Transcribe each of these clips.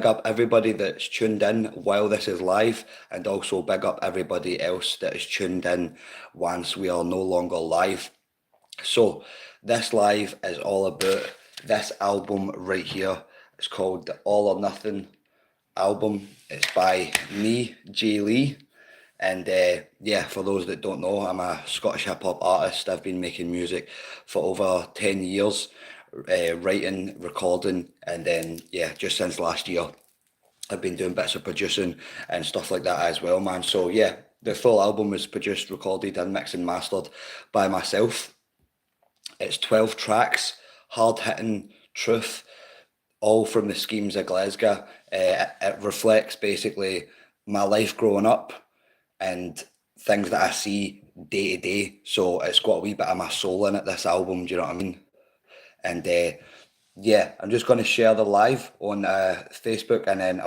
up everybody that's tuned in while this is live, and also big up everybody else that is tuned in once we are no longer live. So this live is all about this album right here. It's called the All or Nothing album. It's by me, Jay Lee. And yeah, for those that don't know, I'm a Scottish hip hop artist. I've been making music for over 10 years, writing, recording, and then yeah, just since last year, I've been doing bits of producing and stuff like that as well, man. So yeah, the full album was produced, recorded, and mixed and mastered by myself. It's 12 tracks, hard hitting truth, all from the schemes of Glasgow. It reflects basically my life growing up and things that I see day to day. So it's got a wee bit of my soul in it, this album, do you know what I mean? And yeah, I'm just going to share the live on Facebook, and then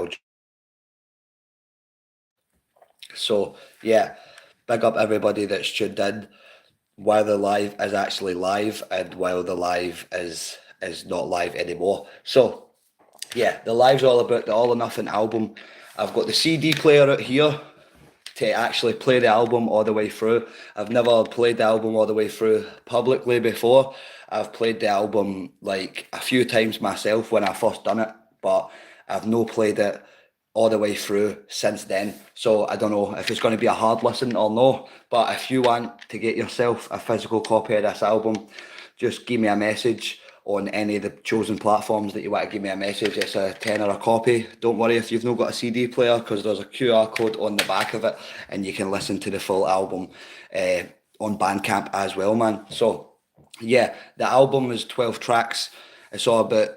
so yeah, big up everybody that's tuned in while the live is actually live and while the live is not live anymore. So yeah, the live's all about the All or Nothing album. I've got the CD player out here to actually play the album all the way through. I've never played the album all the way through publicly before. I've played the album like a few times myself when I first done it, but I've no played it all the way through since then. So I don't know if it's going to be a hard listen or no, but if you want to get yourself a physical copy of this album, just give me a message on any of the chosen platforms that you want to give me a message. It's a tenner a copy. Don't worry if you've not got a CD player, because there's a QR code on the back of it and you can listen to the full album on Bandcamp as well, man. So yeah, the album is 12 tracks. It's all about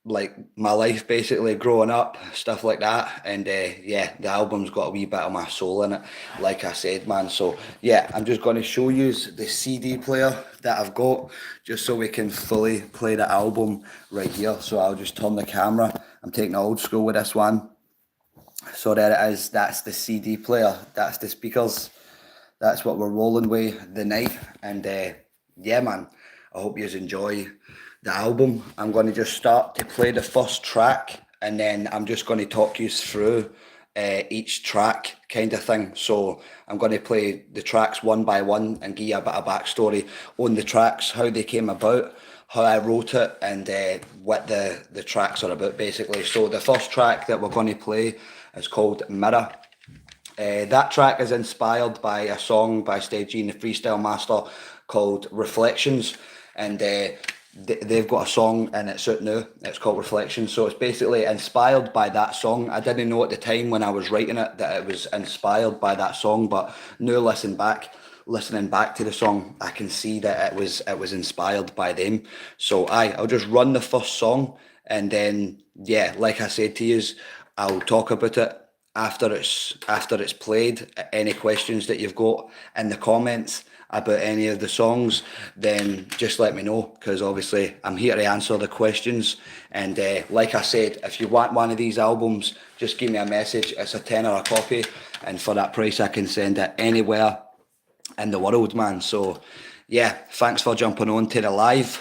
like my life basically growing up, stuff like that. And yeah, the album's got a wee bit of my soul in it, like I said, man. So yeah, I'm just going to show you the CD player that I've got just so we can fully play the album right here. So I'll just turn the camera. I'm taking old school with this one. So there it is. That's the CD player. That's the speakers. That's what we're rolling with the night. And yeah, man, I hope you enjoy the album. I'm going to just start to play the first track, and then I'm just going to talk you through each track kind of thing. So I'm going to play the tracks one by one and give you a bit of backstory on the tracks, how they came about, how I wrote it, and what the tracks are about basically. So the first track that we're going to play is called Mirror. That track is inspired by a song by Stagey, the Freestyle Master, called Reflections, and they've got a song and it's out now. It's called Reflections. So it's basically inspired by that song. I didn't know at the time when I was writing it that it was inspired by that song, but now listening back to the song, I can see that it was inspired by them. So I'll just run the first song, and then yeah, like I said to you, I'll talk about it after it's played. Any questions that you've got in the comments about any of the songs, then just let me know, because obviously I'm here to answer the questions. And like I said, if you want one of these albums, just give me a message. It's a tenner a copy, and for that price I can send it anywhere in the world, man. So yeah, thanks for jumping on to the live.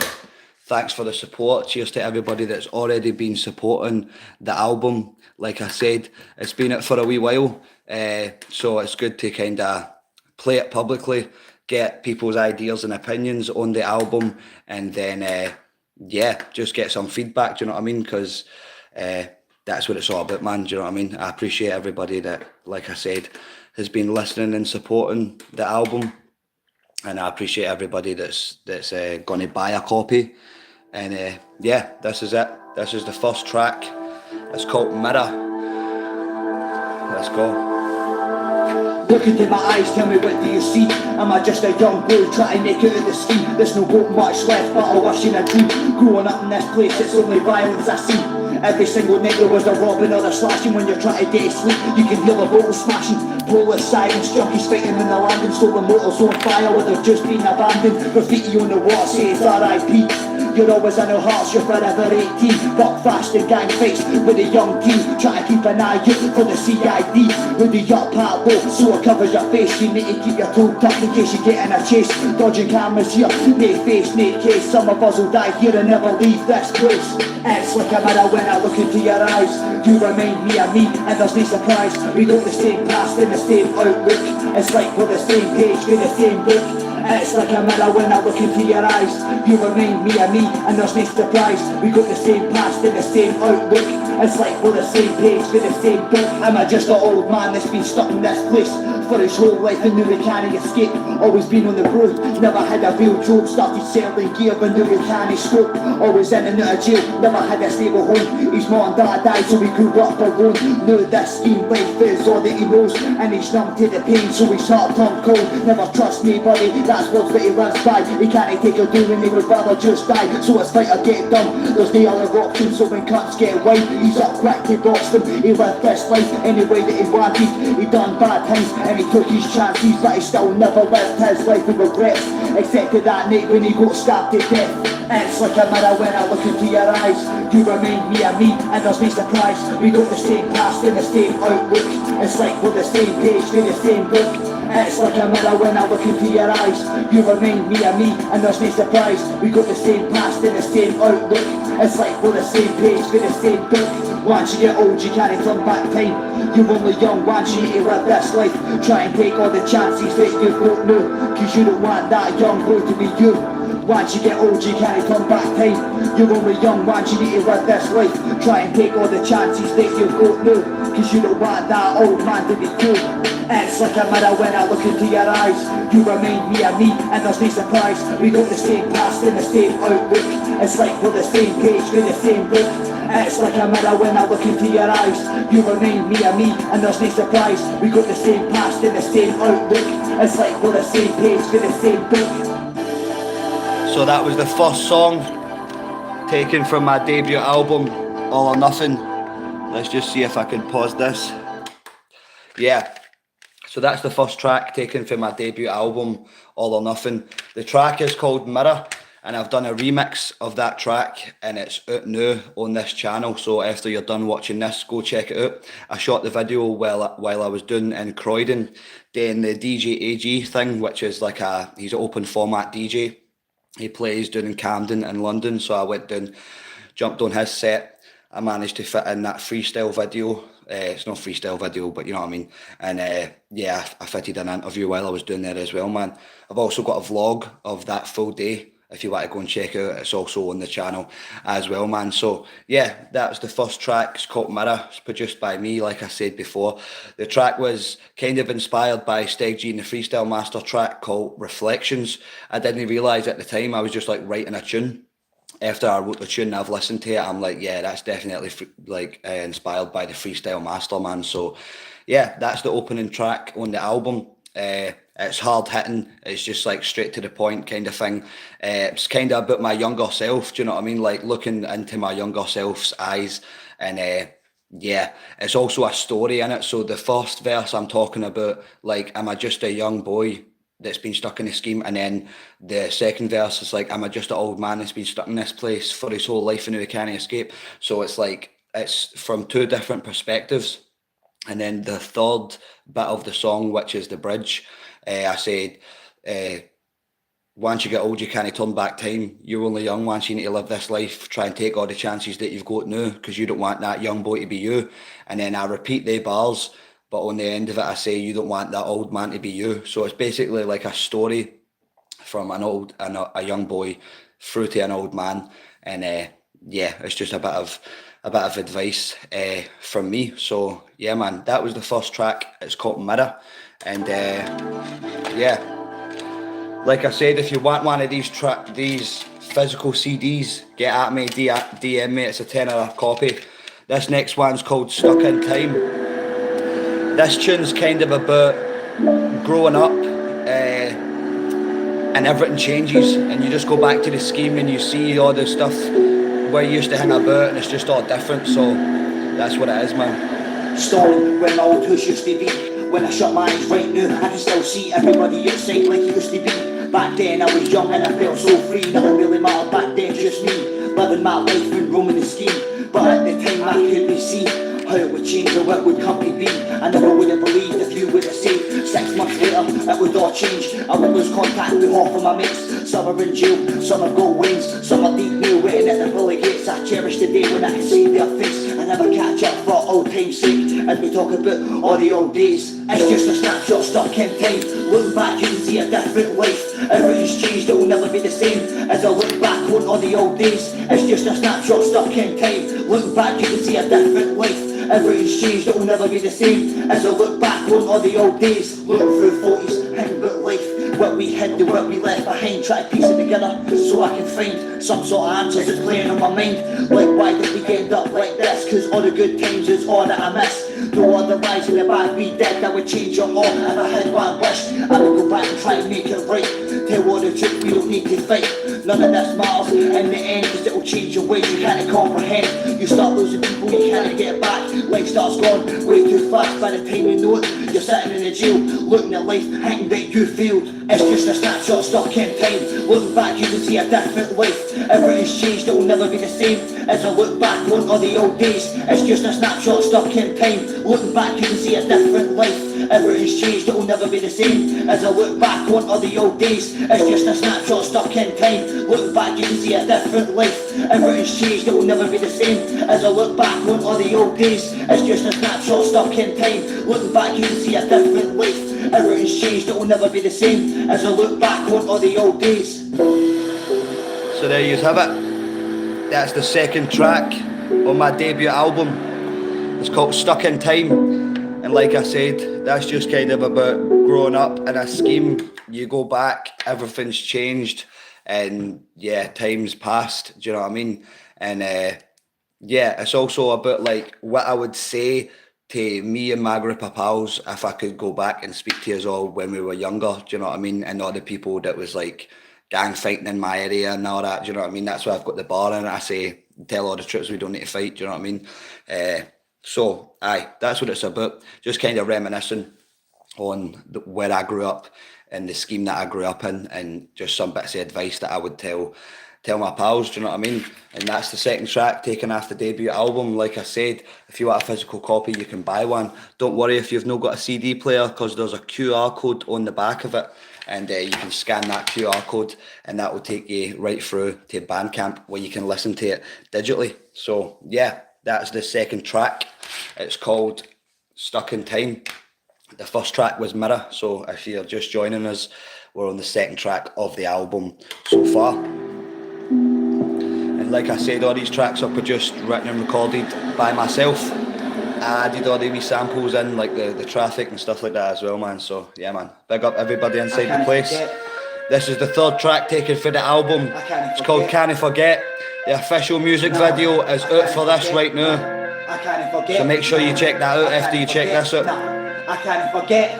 Thanks for the support. Cheers to everybody that's already been supporting the album. Like I said, it's been out for a wee while, so it's good to kind of play it publicly, get people's ideas and opinions on the album, and then yeah, just get some feedback, do you know what I mean? Because that's what it's all about, man, do you know what I mean? I appreciate everybody that, like I said, has been listening and supporting the album, and I appreciate everybody that's going to buy a copy. And yeah, this is it. This is the first track. It's called Mirror. Let's go. Look into my eyes, tell me what do you see? Am I just a young boy trying to make it out of the scheme? There's no got much left but a wish and a dream. Growing up in this place, it's only violence I see. Every single night there was a robbing or a slashing. When you're trying to get to sleep, you can hear the bottles smashing. Police sirens, junkies fighting in the land, and stolen motors on fire where they've just been abandoned. Graffiti on the wall says R.I.P. You're always in our hearts, you're forever 18. Buck fast and gang fights with the young teens. Try to keep an eye out for the CID. With the up part low, so it covers your face. You need to keep your toe tucked in case you get in a chase. Dodging cameras here, no face, no case. Some of us will die here and never leave this place. It's like a mirror when I look into your eyes. You remind me of me, and there's no surprise. We got the same past and the same outlook. It's like we're the same page with the same book. It's like a mirror when I look into your eyes. You remind me of me, and there's no surprise. We got the same past and the same outlook. It's like we're the same page with the same book. Am I just an old man that's been stuck in this place for his whole life and now he can't escape? Always been on the road, never had a real job. Started selling gear but now he can't escape. Always in and out of jail, never had a stable home. His mom and dad died so he grew up alone. Now this scheme life is all that he knows, and he's numb to the pain so his heart turned cold. Never trust anybody, that's words that he lives by. He can't take a do and he would rather just die. So it's fight or get done, there's no other option. So when cunts get wide, he's up quick to box them. He lived this life any way that he wanted. He done bad times and he took his chances, but he still never lived his life with regrets, except for that night when he got stabbed to death. It's like a mirror when I look into your eyes. You remind me of me, and there's no surprise. We got the same past and the same outlook. It's like we're the same page with the same book. It's like a mirror when I look into your eyes. You remind me of me, and there's no surprise. We got the same past and the same outlook. It's like we're the same page with the same book. Once you get old, you can't turn back time. You're only young once you need to live this life. Try and take all the chances that you've got now, cause you don't want that young boy to be you. Once you get old, you can't turn back time. You're only young once you need to live this life. Try and take all the chances that you've got now, cause you don't want that old man to be you. It's like a mirror when I look into your eyes. You remind me of me, and there's no surprise. We got the same past and the same outlook. It's like we're the same page with the same book. It's like a mirror when I look into your eyes. You remind me of me, and there's no surprise. We got the same past and the same outlook. It's like we're the same page with the same book. So that was the first song taken from my debut album, All or Nothing. Let's just see if I can pause this. Yeah, so that's the first track taken from my debut album, All or Nothing. The track is called Mirror, and I've done a remix of that track, and it's out now on this channel. So after you're done watching this, go check it out. I shot the video while I was doing in Croydon, doing the DJ AG thing, which is like he's an open format DJ. He plays down in Camden in London, so I went down, jumped on his set. I managed to fit in that freestyle video. It's not freestyle video, but you know what I mean. And yeah, I fitted an interview while I was doing there as well, man. I've also got a vlog of that full day. If you want to go and check it out, it's also on the channel as well, man. So yeah, that's the first track. It's called Mirror. It's produced by me, like I said before. The track was kind of inspired by Steg G and the Freestyle Master track called Reflections. I didn't realise at the time, I was just like writing a tune. After I wrote the tune, I've listened to it, I'm like, yeah, that's definitely inspired by the Freestyle Master, man. So yeah, that's the opening track on the album. It's hard hitting. It's just like straight to the point kind of thing. It's kind of about my younger self. Do you know what I mean? Like looking into my younger self's eyes, and yeah, it's also a story in it. So the first verse I'm talking about, like, am I just a young boy that's been stuck in a scheme? And then the second verse is like, am I just an old man that's been stuck in this place for his whole life and now he can't escape? So it's like it's from two different perspectives. And then the third bit of the song, which is the bridge, I said, once you get old, you can't turn back time. You're only young once you need to live this life. Try and take all the chances that you've got now, because you don't want that young boy to be you. And then I repeat the bars, but on the end of it, I say, you don't want that old man to be you. So it's basically like a story from a young boy through to an old man. And yeah, it's just a bit of advice from me. So yeah, man, that was the first track. It's called Mirror. And yeah, like I said, if you want one of these physical CDs, get at me, DM me. It's a £10 a copy. This next one's called Stuck in Time. This tune's kind of about growing up, and everything changes, and you just go back to the scheme and you see all the stuff where you used to hang about, and it's just all different. So that's what it is, man. Stalling when my old house used to be. When I shut my eyes right now, I can still see everybody outside like it used to be. Back then I was young and I felt so free. Nothing really mattered back then, just me living my life and roaming the scheme. But at the time I couldn't see how it would change or what would come to be. I never would have believed if you would have said 6 months later it would all change. I would lose contact with half of my mates. Some are in jail, some have got wings, some are deep now waiting at the bully gates. I cherish the day when I can see their face. I never catch up for old time's sake as we talk about all the old days. It's just a snapshot stuck in time. Looking back you can see a different life. Everything's changed, it will never be the same as I look back on all the old days. It's just a snapshot stuck in time. Looking back you can see a different life. Everything's changed, it will never be the same as I look back on all the old days. Looking through 40s, thinking about life, what we had and what we left behind. Try to piece it together so I can find some sort of answers that's playing on my mind. Like why did we end up like this? Cause all the good times is all that I miss. No other lies in the bad we did that would change your all. If I had one wish, I would go back and try and make it right. Tell all the truth, we don't need to fight. None of this matters in the end, cause it will change your ways you can't comprehend. You start losing people you can't get back. Life starts gone way too fast. By the time you know it, you're sitting in a jail, looking at life, thinking that you failed. It's just a snapshot stuck in time. Looking back you can see a different life. Everything's changed, it will never be the same as I look back on all the old days. It's just a snapshot stuck in time. Looking back you can see a different life. Everything's changed, it will never be the same as I look back on all the old days. It's just a snapshot stuck in time. Looking back you can see a different life. Everything's changed, it will never be the same as I look back on all the old days. It's just a snapshot stuck in time. Looking back you can see a different life. Everything's changed, it will never be the same as I look back on all the old days. So there you have it. That's the second track on my debut album. It's called Stuck in Time. And like I said, that's just kind of about growing up in a scheme. You go back, everything's changed, and yeah, time's passed. Do you know what I mean? And yeah, it's also about like what I would say to me and my group of pals if I could go back and speak to us all when we were younger. Do you know what I mean? And all the people that was like gang fighting in my area and all that. Do you know what I mean? That's why I've got the bar in. I say, tell all the troops we don't need to fight. Do you know what I mean? So, aye, that's what it's about. Just kind of reminiscing on where I grew up and the scheme that I grew up in, and just some bits of advice that I would tell my pals. Do you know what I mean? And that's the second track taken off the debut album. Like I said, if you want a physical copy, you can buy one. Don't worry if you've not got a CD player, because there's a QR code on the back of it, and you can scan that QR code and that will take you right through to Bandcamp where you can listen to it digitally. So yeah, that's the second track. It's called Stuck in Time. The first track was Mirror, so if you're just joining us, we're on the second track of the album so far. And like I said, all these tracks are produced, written and recorded by myself. I added all the wee samples in, like the traffic and stuff like that as well, man. So yeah, man, big up everybody inside the place. This is the third track taken for the album. It's called Can't Forget. The official music video is out for this right now. So make sure you check that out after you check this out. I can't forget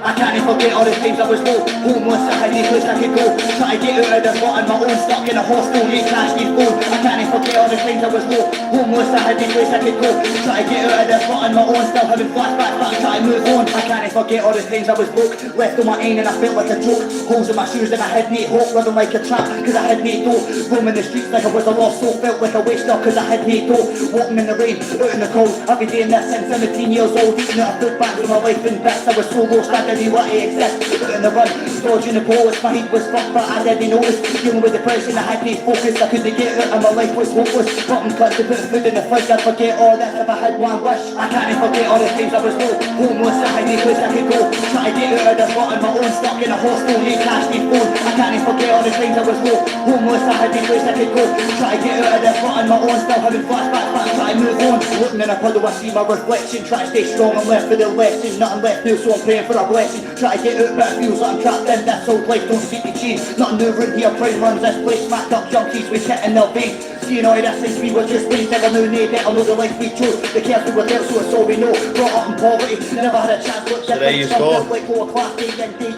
all the times I was low. Homeless, I had no place I could go. Try to get out of the spot on my own, stuck in a hostel, you crashed my phone. I can't forget all the times I was low. Homeless, I had no place I could go. Try to get out of the spot on my own, still having flashbacks, but I'm trying to move on. I can't forget all the times I was broke, left on my own and I felt like a joke. Holes in my shoes and I had no hope, living like a tramp, cause I had no dough. Roaming the streets like I was a lost soul, felt like a waster cause I had no dough. Walking in the rain, out in the cold, I've been doing this since 17 years old. Eating out a food back with my life in bits. I was so lost, I didn't want to exist. Out in the run, dodging the bullets, my head was fucked but I didn't notice. Dealing with depression, I had no focus, I couldn't get out and my life was hopeless. Button cuts to put food in the fridge, I'd forget all this if I had one wish. I can't forget all the times I was low. Homeless, I had no place I could go. Try to get out of the spot on my own, stuck in a hostel, you crashed my phone. I can't forget all the times I was low. Homeless, I had no place I could go. Try to get out of the spot on my own, still having flashbacks, but I'm trying to move on. Looking in a puddle, I see my reflection. Try to stay strong, I'm left for the lesson. Nothing left now, so I'm praying for a blessing. Try to get out, but it feels like I'm trapped in this old life. Don't speak to change. Nothing new round here, pride runs this place. Smacked up junkies with shit in their veins. Seeing all this since we were just ways. Never knew no better, know the life we chose. The cares we were dealt, so it's all we know. Brought up in poverty, never had a chance. So there you go.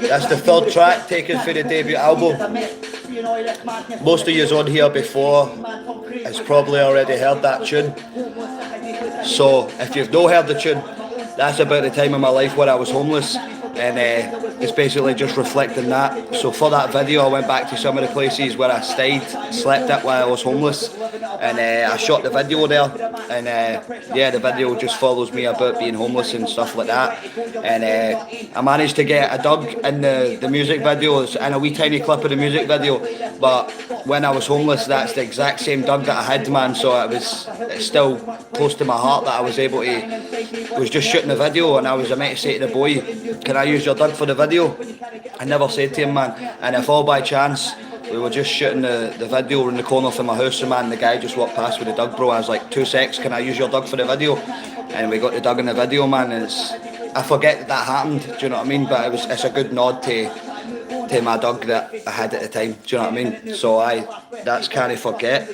That's the third track taken for the debut album. Most of yous on here before has probably already heard that tune. So if you've not heard the tune, that's about the time of my life where I was homeless, and it's basically just reflecting that. So for that video, I went back to some of the places where I stayed, slept at while I was homeless, and I shot the video there. And yeah, the video just follows me about being homeless and stuff like that. And I managed to get a dog in the music video, and a wee tiny clip of the music video. But when I was homeless, that's the exact same dog that I had, man. So it's still close to my heart that I was able to. Was just shooting the video, and I was meant to say to the boy, "Can I use your dog for the video?" I never said to him, man. And if all by chance we were just shooting the video in the corner from my house, and man, the guy just walked past with the dog, bro. I was like, 2 secs, can I use your dog for the video? And we got the dog in the video, man. And I forget that happened. Do you know what I mean? But it's a good nod to my dog that I had at the time. Do you know what I mean? So that's Can't Forget.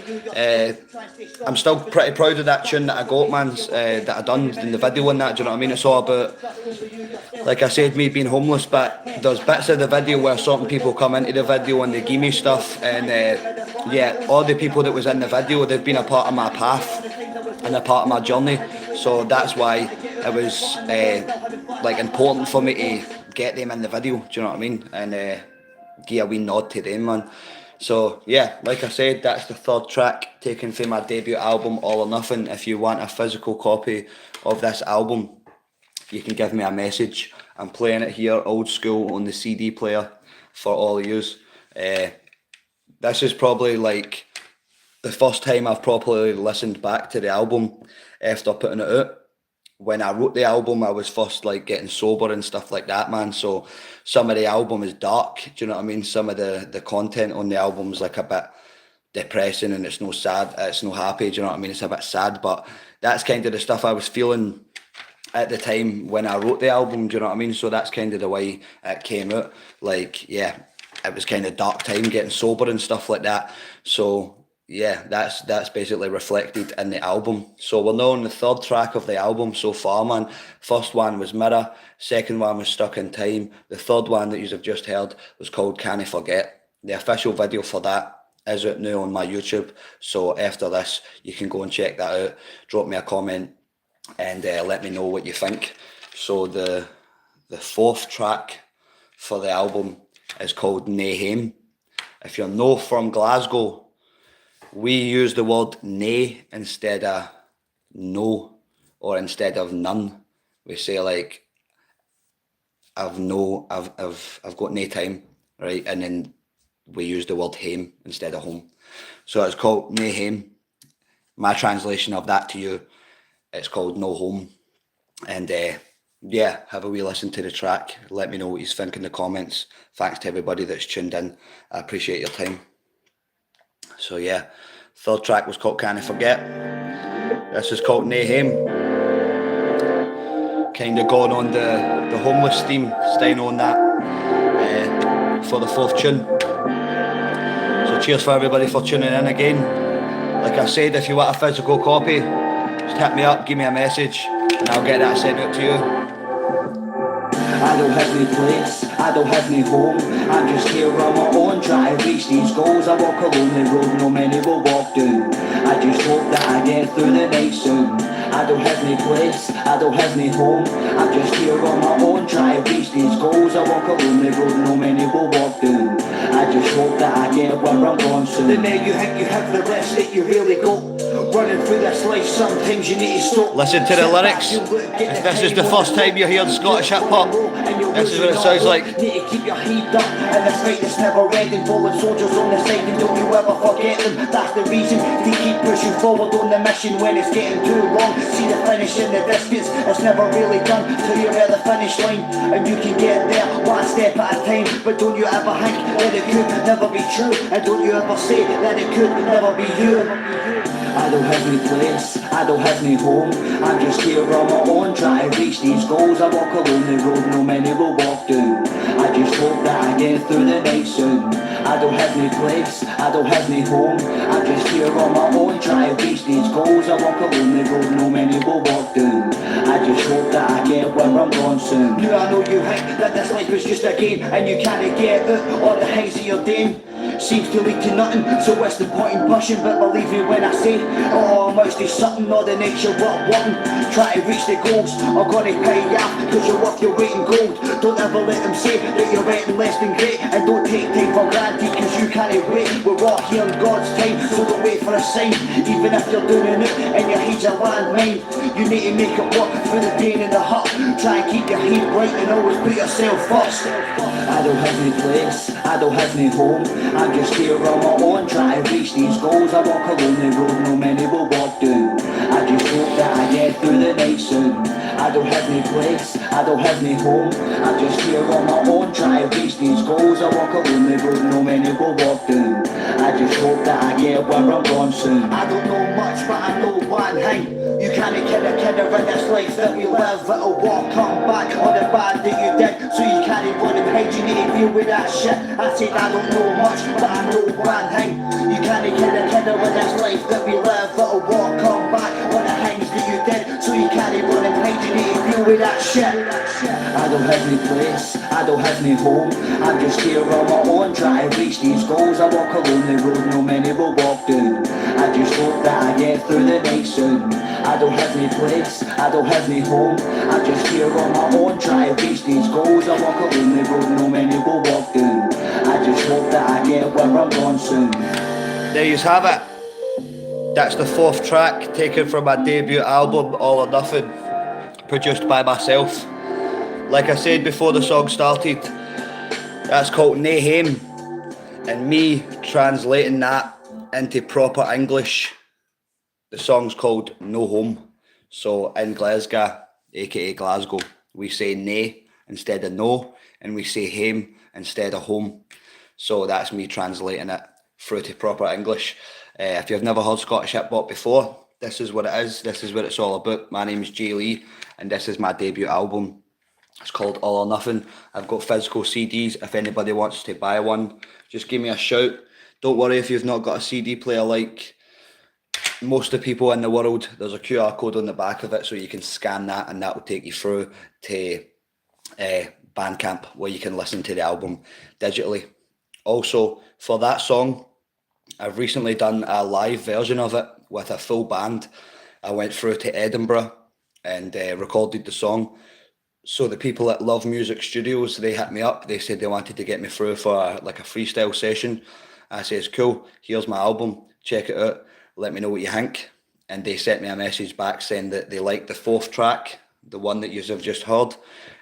I'm still pretty proud of that tune that I got, man, that I done in the video and that. Do you know what I mean? It's all about, like I said, me being homeless, but there's bits of the video where certain people come into the video and they give me stuff, and yeah, all the people that was in the video, they've been a part of my path and a part of my journey. So that's why it was like important for me to get them in the video. Do you know what I mean? And give a wee nod to them, man. So yeah, like I said, that's the third track taken from my debut album, All or Nothing. If you want a physical copy of this album, you can give me a message. I'm playing it here old school on the CD player for all of yous. This is probably like the first time I've properly listened back to the album after putting it out. When I wrote the album, I was first like getting sober and stuff like that, man. So some of the album is dark. Do you know what I mean? Some of the content on the album is like a bit depressing, and it's no sad, it's no happy. Do you know what I mean? It's a bit sad, but that's kind of the stuff I was feeling at the time when I wrote the album. Do you know what I mean? So that's kind of the way it came out. Like, yeah, it was kind of dark time, getting sober and stuff like that. So yeah, that's basically reflected in the album. So we're now on the third track of the album so far, man. First one was Mirror, second one was Stuck in Time. The third one that you have just heard was called Can't Forget. The official video for that is out now on my YouTube. So after this, you can go and check that out. Drop me a comment and let me know what you think. So the fourth track for the album is called Nae Hame. If you're no from Glasgow, we use the word nay instead of no, or instead of none. We say like, I've got nae time, right? And then we use the word hame instead of home. So it's called Nae Hame. My translation of that to you, it's called No Home. And yeah, have a wee listen to the track. Let me know what you think in the comments. Thanks to everybody that's tuned in. I appreciate your time. So yeah, third track was called Can't Forget. This is called Nae Hame. Kind of going on the homeless theme, staying on that for the fourth tune. So cheers for everybody for tuning in again. Like I said, if you want a physical copy, just hit me up, give me a message, and I'll get that sent out to you. I don't have any place, I don't have any home. I'm just here on my own, trying to reach these goals. I walk a lonely road, no many will walk down. I just hope that I get through the night soon. I don't have any place, I don't have any home. I'm just here on my own, trying to reach these goals. I walk a lonely road, no many will walk down. I just hope that I get where I'm going soon. The night you think you have the rest that you really got. Running through this life, sometimes you need to stop. Listen to the lyrics. If this is the first time you hear Scottish hip hop, this is what it sounds like. Need to keep your heat up, and this fight is never ending. Fallen soldiers on the side, and don't you ever forget them. That's the reason they keep pushing forward on the mission when it's getting too long. See the finish in the distance, it's never really done till you're at the finish line, and you can get there one step at a time. But don't you ever think that it could never be true, and don't you ever say that it could never be you. I don't have any place, I don't have any home. I'm just here on my own, trying to reach these goals. I walk a lonely road, no many will walk down. I just hope that I get through the night soon. I don't have any place, I don't have any home. I'm just here on my own, trying to reach these goals. I walk a lonely road, no many will walk down. I just hope that I get where I'm going soon. Yeah, I know you think that this life is just a game, and you can't get out all the things that you're doing. seems to lead to nothing. So what's the point in pushing? But believe me when I say, oh, I must do something, or the nature what wanting. Try to reach the goals, I'm gonna pay you off, cause you're worth your weight in gold. Don't ever let them say that you're rating less than great, and don't take time for granted, cause you can't wait. We're all here in God's time, so don't wait for a sign. Even if you're doing it and your head's a landmine, you need to make it work through the pain in the hut. Try and keep your head bright and always put yourself first. I don't have any place, I don't have any home, I'm just here on my own, trying to reach these goals. I walk a lonely road, no many will walk down. I just hope that I get through the night soon. I don't have any place, I don't have any home, I'm just here on my own, trying to reach these goals. I walk a lonely road, no many will walk down. I just hope that I get where I'm going soon. I don't know much, but I know one thing. You can't kid a kid in this life that we live. It'll walk, come back on the bad that you did. So you can't run and hide, you need to deal with that shit. I said I don't know much, but I know one thing. You can't kid a kid in this life that we live. It'll walk, come back on the things that you did. So you can't run and hide, you need to deal with that shit. I don't have any place, I don't have any home, I'm just here on my own, trying to reach these goals. I walk a lonely road, no many will walk down. I just hope that I get through the night soon. I don't have any place, I don't have any home, I'm just here on my own, trying to reach these goals. I walk a lonely road, no many will walk down. I just hope that I get where I'm going soon. There you have it. That's the fourth track taken from my debut album, All or Nothing, produced by myself. Like I said before the song started, that's called Nae Hame, and me translating that into proper English, the song's called No Home. So in Glasgow, aka Glasgow, we say nae instead of no, and we say hame instead of home. So that's me translating it through to proper English. If you've never heard Scottish hip hop before, this is what it is. This is what it's all about. My name is Jay Lee, and this is my debut album. It's called All or Nothing. I've got physical CDs. If anybody wants to buy one, just give me a shout. Don't worry if you've not got a CD player like most of the people in the world. There's a QR code on the back of it, so you can scan that, and that will take you through to Bandcamp, where you can listen to the album digitally. Also, for that song, I've recently done a live version of it with a full band. I went through to Edinburgh and recorded the song. So the people at Love Music Studios, they hit me up. They said they wanted to get me through for a freestyle session. I says, cool, here's my album, check it out, let me know what you think. And they sent me a message back saying that they liked the fourth track, the one that you have just heard,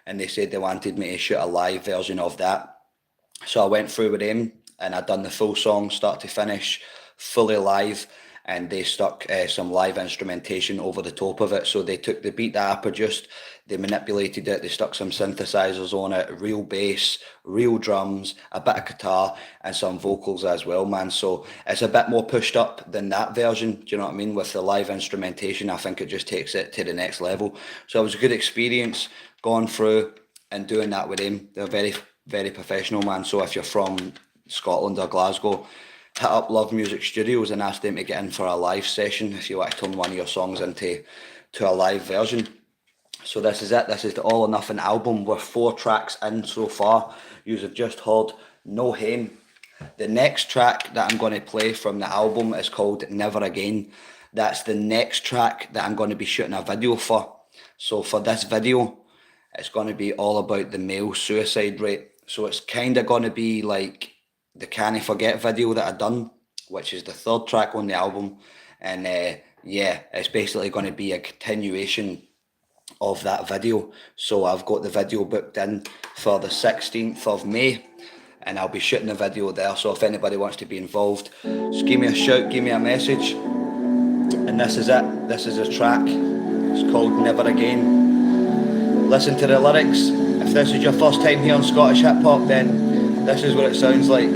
and they said they wanted me to shoot a live version of that. So I went through with them, and I done the full song, start to finish, fully live, and they stuck some live instrumentation over the top of it. So they took the beat that I produced, they manipulated it, they stuck some synthesizers on it, real bass, real drums, a bit of guitar, and some vocals as well, man. So it's a bit more pushed up than that version, do you know what I mean? With the live instrumentation, I think it just takes it to the next level. So it was a good experience going through and doing that with them. They're very, very professional, man. So if you're from Scotland or Glasgow, hit up Love Music Studios and ask them to get in for a live session if you want to turn one of your songs into a live version. So this is it. This is the All or Nothing album. We're 4 tracks in so far. You have just heard No Hame. The next track that I'm going to play from the album is called Never Again. That's the next track that I'm going to be shooting a video for. So for this video, it's going to be all about the male suicide rate. So it's kind of going to be like the Can I Forget video that I done, which is the 3rd track on the album. And yeah, it's basically going to be a continuation of that video. So I've got the video booked in for the 16th of May, and I'll be shooting the video there. So if anybody wants to be involved, just give me a shout, give me a message. And this is it. This is a track. It's called Never Again. Listen to the lyrics. If this is your first time here on Scottish hip hop, then this is what it sounds like.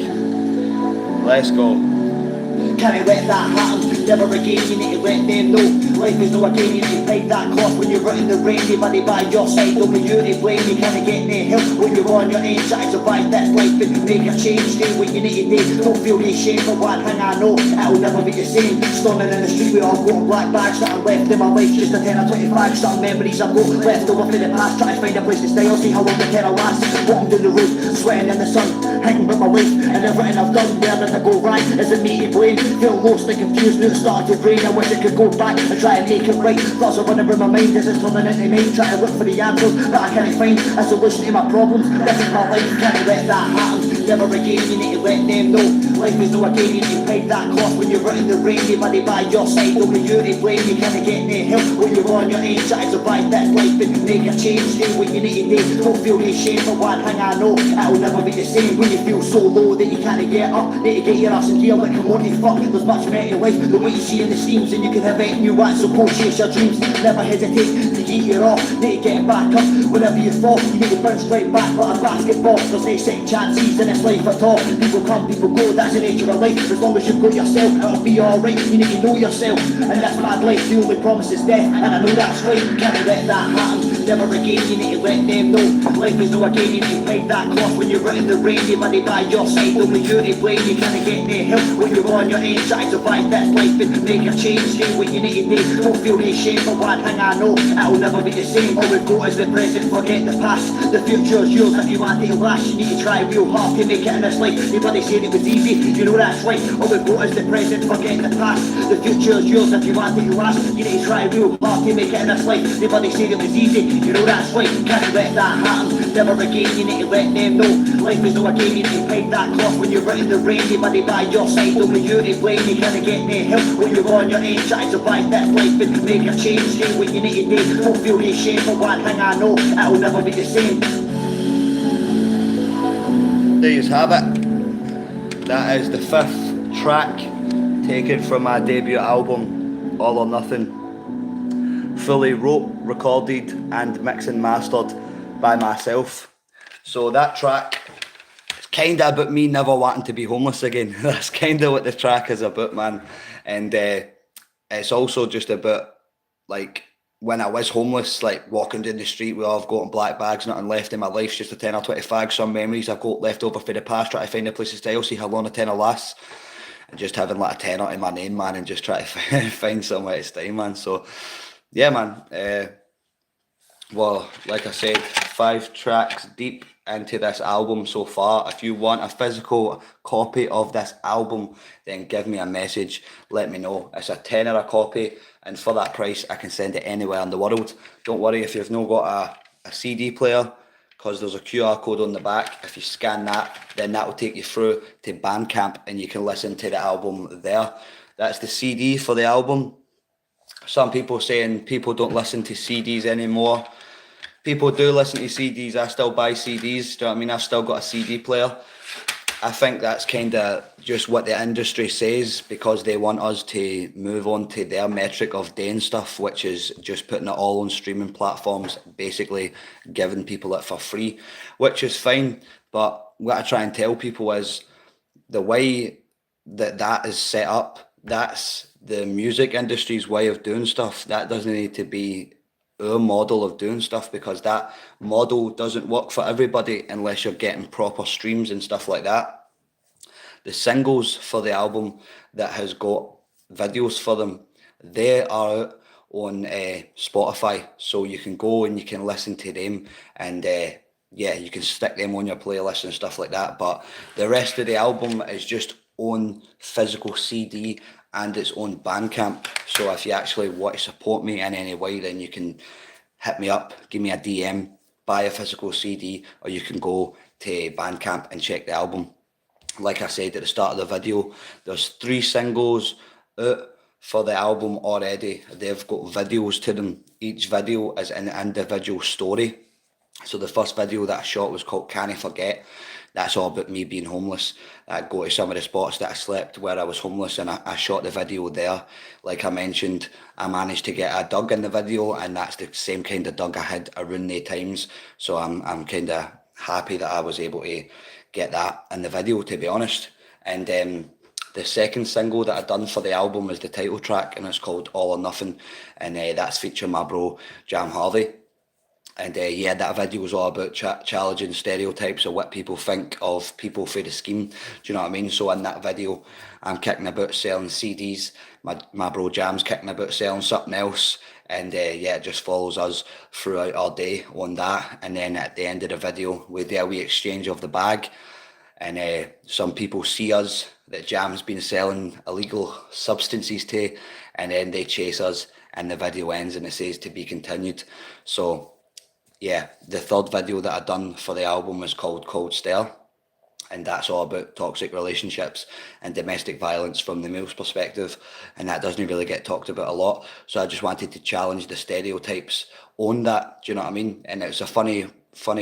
Let's go. Can I let that happen? never again. You need to let them know life is no a game. You need to pay that cost when you're out in the rain. Anybody by your side, only you to blame. You can't get any help when you're on your own. Try to survive this life and make a change. Do what you need to do. Don't feel any shame for one thing I know. It'll never be the same. Storming in the street, we all got black bags. Something left in my life, just a 10 or 25. Some memories I've got left over for the past. Try to find a place to stay. I'll see how long the terror lasts. Walking down the road, sweating in the sun, hanging with my wife, and everything I've done. Where did I go right? Is it me to blame? Feel lost and confused, now it's starting to rain. I wish I could go back and try and make it right. Thoughts are running around my mind, this is turning into mine. Try to look for the answers, but I can't find a solution to my problems. This is my life, can't let that happen. Never again, you need to let them know life is no a game. You need to pay that cost when you're out in the rain. Anybody by your side, only you to blame. You can't get any help when you're on your own. Try to survive this life and make a change. Do what you need to do. Don't feel any shame for one thing I know. It'll never be the same when you feel so low that you can't get up. Need to get your ass in gear like a Monty fuck. There's much better life than what you see in the steams, and you can have anything you want, so go chase your dreams. Never hesitate to get you off. Need to get it back up whenever you fall. You need to bounce straight back like a basketball. There's no second chances in this life at all. People come, people go, that's the nature of life. As long as you've got yourself, it'll be alright. You need to know yourself, and that's mad life. The only promise is death, and I know that's right. Can't let that happen. Never again, you need to let them know life is no a game. You need to pay that cost when you're out in the rain. Anybody by your side, only you to blame. You can't get any help when you're on your own. Try to survive this life and make a change. Do what you need to do. Don't feel any shame for one thing I know. It'll never be the same. All we've got is the present, forget the past. The future is yours if you want it to last. You need to try real hard to make it in this life. Anybody said it was easy, you know that's right. All we've got is the present, forget the past. The future is yours if you want it to last. You need to try real hard to make it in this life. Anybody said it was easy, you know that's right. Can't let that happen. Never again, you need to let them know life is no a game. You need to pay that cost when you're out in the rain. Anybody by your side, only you to blame. You can't get any help when you're on your own. Try to survive this life and make a change. Do what you need to do. Don't feel any shame for one thing I know. It'll never be the same. There you have it. That is the 5th track taken from my debut album, All or Nothing. Fully wrote, recorded and mixed and mastered by myself. So that track, it's kind of about me never wanting to be homeless again. That's kind of what the track is about, man. And it's also just about, like, when I was homeless, like walking down the street with all I've got in black bags, nothing left in my life, just a 10 or 20 fags, some memories I've got left over for the past, try to find a place to stay, I'll see how long a tenner lasts, and just having like a tenner in my name, man, and just try to find somewhere to stay, man. So yeah, man, well, like I said, 5 tracks deep into this album so far. If you want a physical copy of this album, then give me a message, let me know. It's a tenner a copy, and for that price I can send it anywhere in the world. Don't worry if you've not got a CD player, because there's a QR code on the back. If you scan that, then that will take you through to Bandcamp and you can listen to the album there. That's the CD for the album. Some people saying people don't listen to CDs anymore. People do listen to CDs. I still buy CDs. Do you know what I mean? I've still got a CD player. I think that's kind of just what the industry says, because they want us to move on to their metric of doing stuff, which is just putting it all on streaming platforms, basically giving people it for free, which is fine. But what I try and tell people is the way that is set up, that's the music industry's way of doing stuff. That doesn't need to be our model of doing stuff, because that model doesn't work for everybody unless you're getting proper streams and stuff like that. The singles for the album that has got videos for them, they are out on Spotify, so you can go and you can listen to them, and yeah, you can stick them on your playlist and stuff like that. But the rest of the album is just on physical CD and it's on Bandcamp. So if you actually want to support me in any way, then you can hit me up, give me a DM, buy a physical CD, or you can go to Bandcamp and check the album. Like I said at the start of the video, there's 3 singles out for the album already. They've got videos to them. Each video is an individual story. So the first video that I shot was called Can I Forget? That's all about me being homeless. I go to some of the spots that I slept where I was homeless, and I shot the video there. Like I mentioned, I managed to get a dug in the video, and that's the same kind of dug I had around the times. So I'm kind of happy that I was able to get that in the video, to be honest. And the The second single that I done for the album is the title track, and it's called All or Nothing, and that's featuring my bro Jam Harvey. And yeah, that video was all about challenging stereotypes of what people think of people for the scheme. Do you know what I mean? So in that video, I'm kicking about selling CDs. My bro Jam's kicking about selling something else. And yeah, it just follows us throughout our day on that. And then at the end of the video, we do a wee exchange of the bag. And some people see us that Jam's been selling illegal substances to, and then they chase us. And the video ends and it says to be continued. So yeah, the third video that I done for the album is called Cold Stare, and that's all about toxic relationships and domestic violence from the male's perspective, and that doesn't really get talked about a lot. So I just wanted to challenge the stereotypes on that. Do you know what I mean? And it's a funny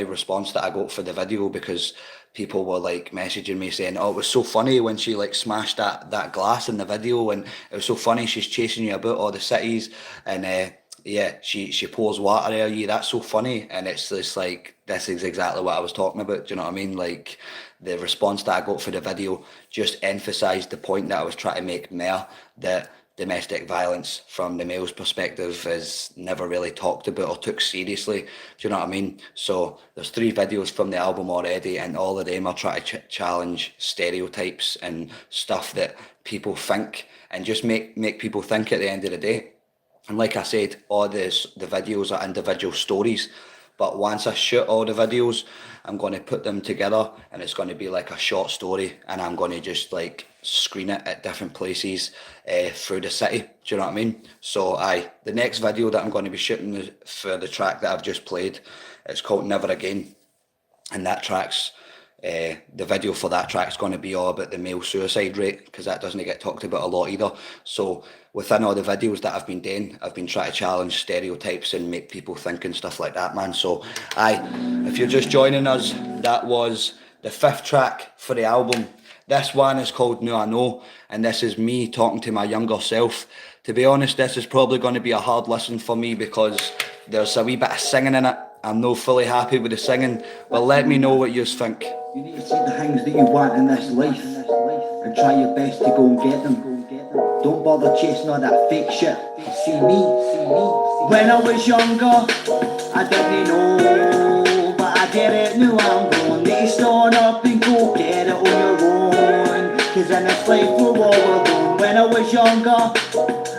response that I got for the video, because people were like messaging me saying, "Oh, it was so funny when she like smashed that glass in the video, and it was so funny. She's chasing you about all the cities, and yeah, she pours water at you. That's so funny." And it's just like, this is exactly what I was talking about. Do you know what I mean? Like, the response that I got for the video just emphasised the point that I was trying to make there, that domestic violence from the male's perspective is never really talked about or took seriously. Do you know what I mean? So there's 3 videos from the album already, and all of them are trying to challenge stereotypes and stuff that people think, and just make people think at the end of the day. And like I said, all the videos are individual stories, but once I shoot all the videos, I'm going to put them together, and it's going to be like a short story, and I'm going to just like screen it at different places through the city. Do you know what I mean? So the next video that I'm going to be shooting for the track that I've just played, it's called Never Again, and that track's the video for that track is going to be all about the male suicide rate, because that doesn't get talked about a lot either. So within all the videos that I've been doing, I've been trying to challenge stereotypes and make people think and stuff like that, man. So if you're just joining us, that was the 5th track for the album. This one is called Now I Know, and this is me talking to my younger self. To be honest, this is probably going to be a hard listen for me, because there's a wee bit of singing in it. I'm not fully happy with the singing, but let me know what you think. You need to see the things that you want in this life and try your best to go and get them. Don't bother chasing all that fake shit. See me. When I was younger, I didn't know, but I get it now. I'm going to stand up and go get it on your own, cause in this life we're all alone. When I was younger,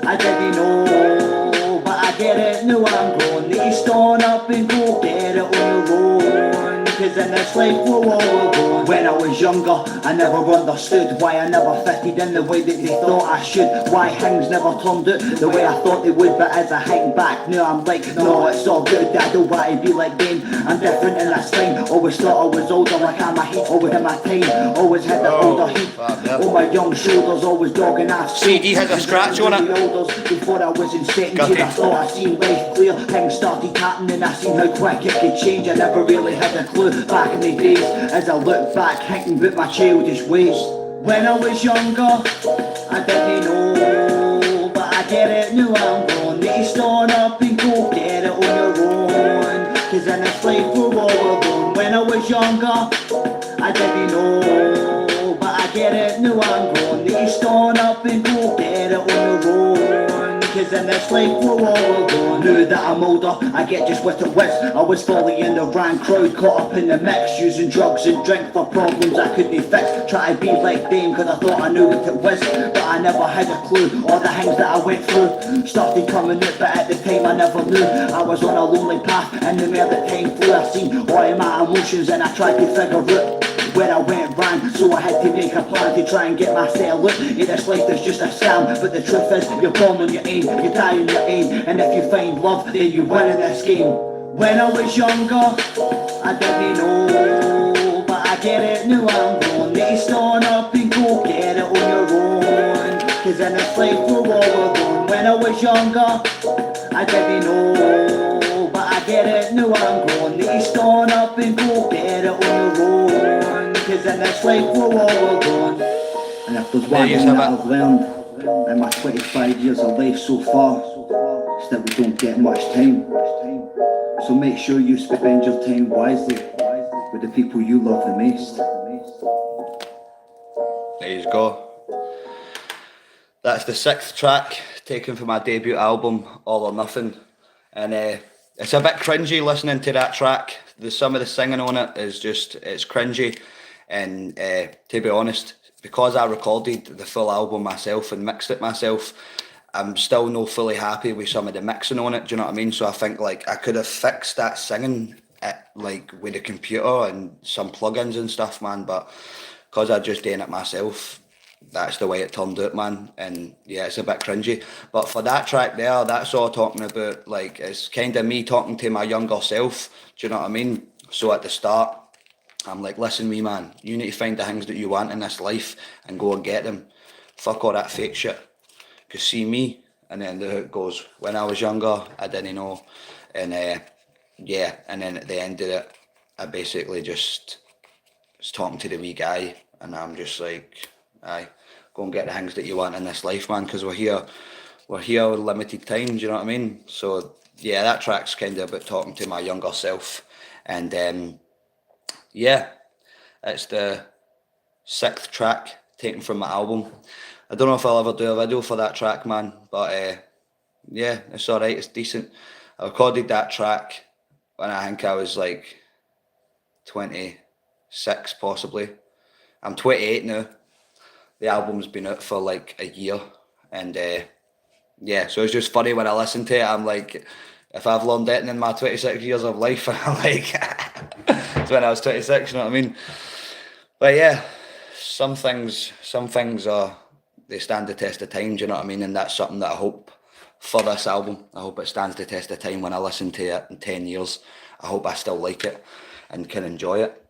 I didn't know, but I get it now. I'm going to stand up and go get it on your own, cause in this life we're all alone. When I was younger, I never understood why I never fitted in the way that they thought I should, why things never turned out the way I thought they would. But as I hang back now, I'm like, no, it's all good, I don't want to be like them. I'm different and that's fine. Always thought I was older, like I'm a heat, always in my time, always had the older heat on my young shoulders, always dogging off. CD has a scratch on it. Before I was in sentencing, I thought I seen life clear. Things started happening, I seen how quick it could change. I never really had a clue back in the days, as I look back, thinking about my childish ways. When I was younger, I didn't know, but I get it now. I'm going to stand up and go get it on your own, cause in this life we're all alone. When I was younger, I didn't know, but I get it now. I'm going to stand up and go get it on your own, cause in this life we're all alone. Now that I'm older, I get just with the whiz. I was fully in the wrong crowd, caught up in the mix, using drugs and drink for problems I couldn't fix. Try to be like them, cause I thought I knew what it was, but I never had a clue. All the things that I went through started coming out, but at the time I never knew. I was on a lonely path, and the more that time flew, I seen all of my emotions, and I tried to figure out where I went wrong. So I had to make a plan to try and get myself out. Yeah, this life is just a scam, but the truth is, you're born on your aim, you die on your aim, and if you find love, then you win in this game. When I was younger, I didn't know, but I get it now. I'm going to stand up and go get it on your own, cause in this life we're all alone. When I was younger, I didn't know, but I get it now. I'm going to stand up and go get it on your own, cause in this life we're all alone. And if there's one thing that I've learned in my 25 years of life so far, it's that we don't get much time. So make sure you spend your time wisely with the people you love the most. There you go. That's the 6th track taken from my debut album, All or Nothing. And it's a bit cringy listening to that track. Some of the singing on it is just, it's cringy. And to be honest, because I recorded the full album myself and mixed it myself, I'm still not fully happy with some of the mixing on it. Do you know what I mean? So I think like I could have fixed that singing like with the computer and some plugins and stuff, man. But because I just doing it myself, that's the way it turned out, man. And yeah, it's a bit cringy. But for that track there, that's all talking about, like, it's kind of me talking to my younger self. Do you know what I mean? So at the start, I'm like, listen, me man, you need to find the things that you want in this life and go and get them. Fuck all that fake shit. Because see me, and then it goes, when I was younger, I didn't know. And yeah, and then at the end of it, I basically just was talking to the wee guy, and I'm just like, aye, go and get the things that you want in this life, man, because we're here with limited time, do you know what I mean? So yeah, that track's kind of about talking to my younger self. And yeah, it's the 6th track taken from my album. I don't know if I'll ever do a video for that track, man, but yeah, it's alright, it's decent. I recorded that track when I think I was like 26 possibly. I'm 28 now. The album's been out for like a year, and yeah, so it's just funny when I listen to it, I'm like, if I've learned anything in my 26 years of life, I'm like, it's when I was 26, you know what I mean? But yeah, some things are, they stand the test of time, do you know what I mean? And that's something that I hope for this album. I hope it stands the test of time when I listen to it in 10 years. I hope I still like it and can enjoy it.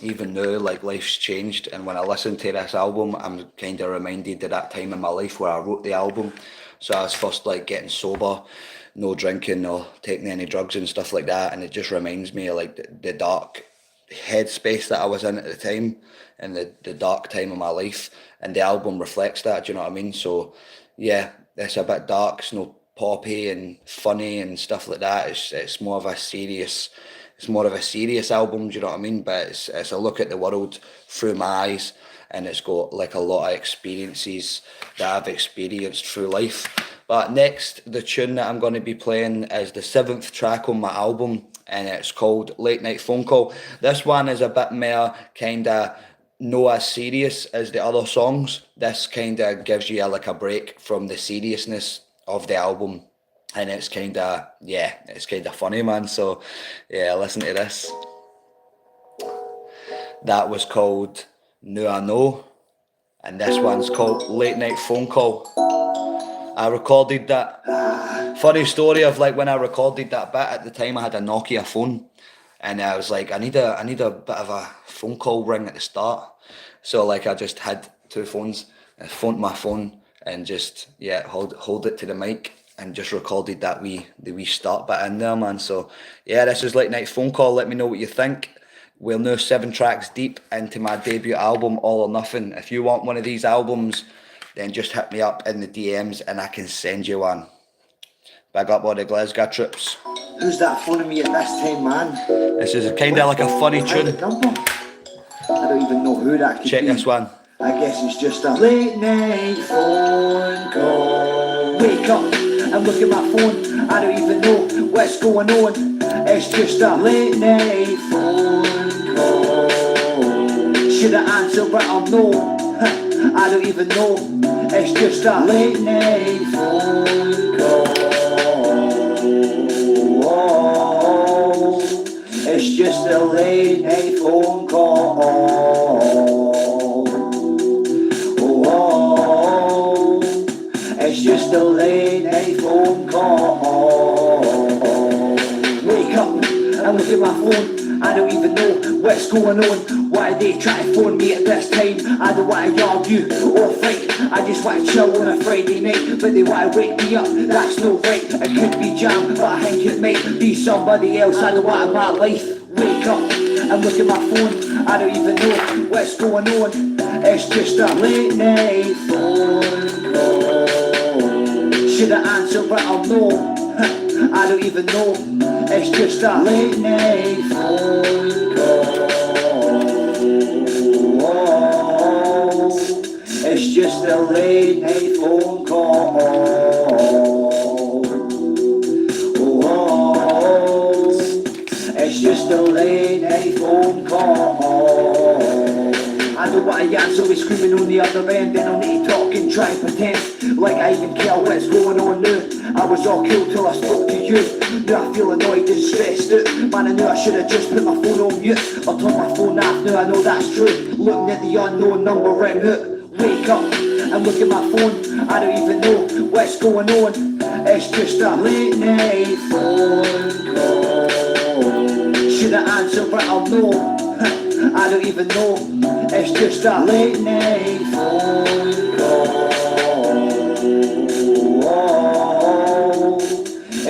Even now, like, life's changed, and when I listen to this album, I'm kind of reminded of that time in my life where I wrote the album. So I was first like getting sober, no drinking or taking any drugs and stuff like that, and it just reminds me of like the dark headspace that I was in at the time, and the dark time of my life, and the album reflects that, do you know what I mean? So yeah, it's a bit dark, it's no poppy and funny and stuff like that. It's more of a serious album, do you know what I mean? But it's a look at the world through my eyes, and it's got like a lot of experiences that I've experienced through life. But next, the tune that I'm going to be playing is the 7th track on my album, and it's called Late Night Phone Call. This one is a bit more kind of not as serious as the other songs. This kind of gives you like a break from the seriousness of the album. And it's kind of, yeah, it's kind of funny, man. So, yeah, listen to this. That was called Now I Know. And this one's called Late Night Phone Call. I recorded that. Funny story of like when I recorded that bit, at the time I had a Nokia phone. And I was like, I need a bit of a phone call ring at the start. So like I just had 2 phones. I phoned my phone and just, yeah, hold it to the mic. And just recorded the wee start bit in there, man. So yeah, this is Late Night Phone Call. Let me know what you think. We're now 7 tracks deep into my debut album, All or Nothing. If you want one of these albums, then just hit me up in the DMs and I can send you one. Big up all the Glasgow troops. Who's that phoning me at this time, man? This is kind of like a funny tune. I don't even know who that could be. Check this one. I guess it's just a late night phone call. Wake up and look at my phone. I don't even know what's going on. It's just a late night phone call. Should I answer but I'm no. I don't even know. It's just a late night phone call. It's just a late night phone call. It's just a late night phone call. Wake up and look at my phone. I don't even know what's going on. Why are they trying to phone me at this time? I don't want to argue or fight. I just want to chill on a Friday night. But they want to wake me up, that's no right. It could be Jam, but I think it might be somebody else. I don't want in my life. Wake up and look at my phone. I don't even know what's going on. It's just a late night phone call. Should I answer but I'm no. I don't even know. It's just a late night phone call. It's just a late night phone It's just a late night phone call. I know what I am, so he's screaming on the other end. Then I'll need to talk and try and pretend like I even care what's going on now. I was all cool till I spoke to you. Now I feel annoyed and stressed out. Man, I knew I should have just put my phone on mute or turned my phone off. Now I know that's true. Looking at the unknown number ring out. Wake up and look at my phone. I don't even know what's going on. It's just a late night phone call. Should I answer, but I'll know. I don't even know. It's just a late night phone call.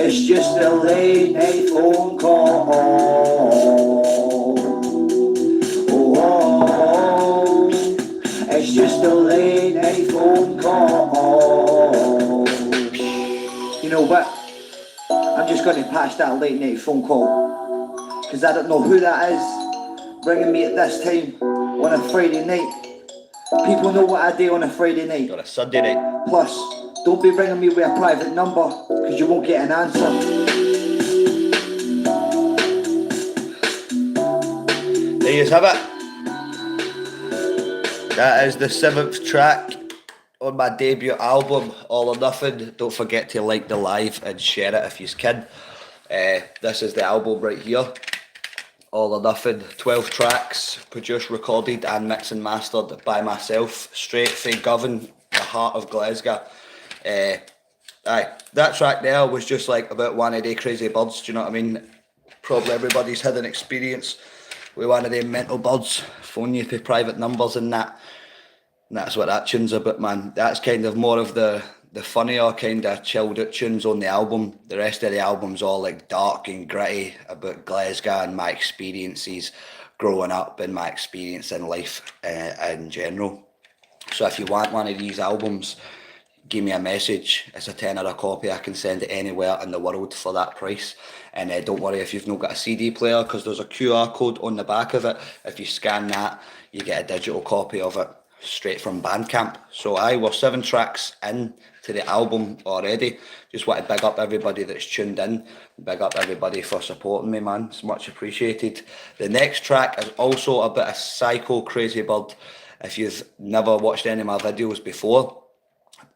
It's just a late night phone call. It's just a late night phone call. You know what? I'm just going to patch that late night phone call, because I don't know who that is ringing me at this time on a Friday night. People know what I do on a Friday night. On a Sunday night. Plus, don't be ringing me with a private number, because you won't get an answer. There you have it. That is the 7th track on my debut album, All or Nothing. Don't forget to like the live and share it if you can. This is the album right here, All or Nothing. 12 tracks, produced, recorded and mixed and mastered by myself, straight from Govan, the heart of Glasgow. That track there was just like about one of the crazy birds, do you know what I mean? Probably everybody's had an experience with one of them mental birds, phone you to private numbers and that. And that's what that tune's about, man. That's kind of more of the funnier kind of chilled out tunes on the album. The rest of the album's all like dark and gritty about Glasgow and my experiences growing up and my experience in life in general. So if you want one of these albums, give me a message. It's a tenner a copy. I can send it anywhere in the world for that price. And don't worry if you've not got a CD player, because there's a QR code on the back of it. If you scan that, you get a digital copy of it straight from Bandcamp. So we're 7 tracks in to the album already. Just want to big up everybody that's tuned in. Big up everybody for supporting me, man. It's much appreciated. The next track is also a bit of psycho crazy bird. If you've never watched any of my videos before,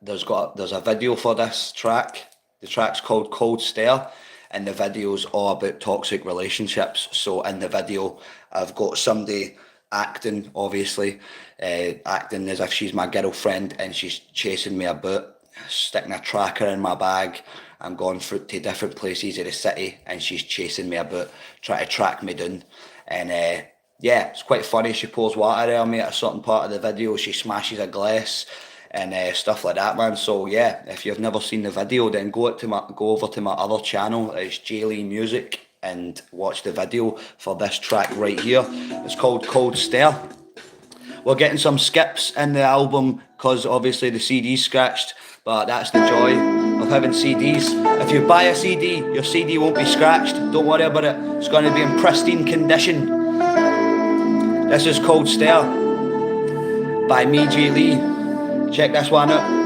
there's a video for this track. The track's called Cold Stare, and the video's all about toxic relationships. So in the video, I've got somebody acting, obviously, acting as if she's my girlfriend and she's chasing me about, sticking a tracker in my bag. I'm going to different places of the city and she's chasing me about, trying to track me down. And yeah, it's quite funny. She pours water on me at a certain part of the video. She smashes a glass and stuff like that, man. So yeah, if you've never seen the video, then go over to my other channel. It's J-Lee Music, and watch the video for this track right here. It's called Cold Stare. We're getting some skips in the album because obviously the CD's scratched, but that's the joy of having CDs. If you buy a CD, your CD won't be scratched. Don't worry about it. It's going to be in pristine condition. This is Cold Stare by me, J-Lee. Check this one out.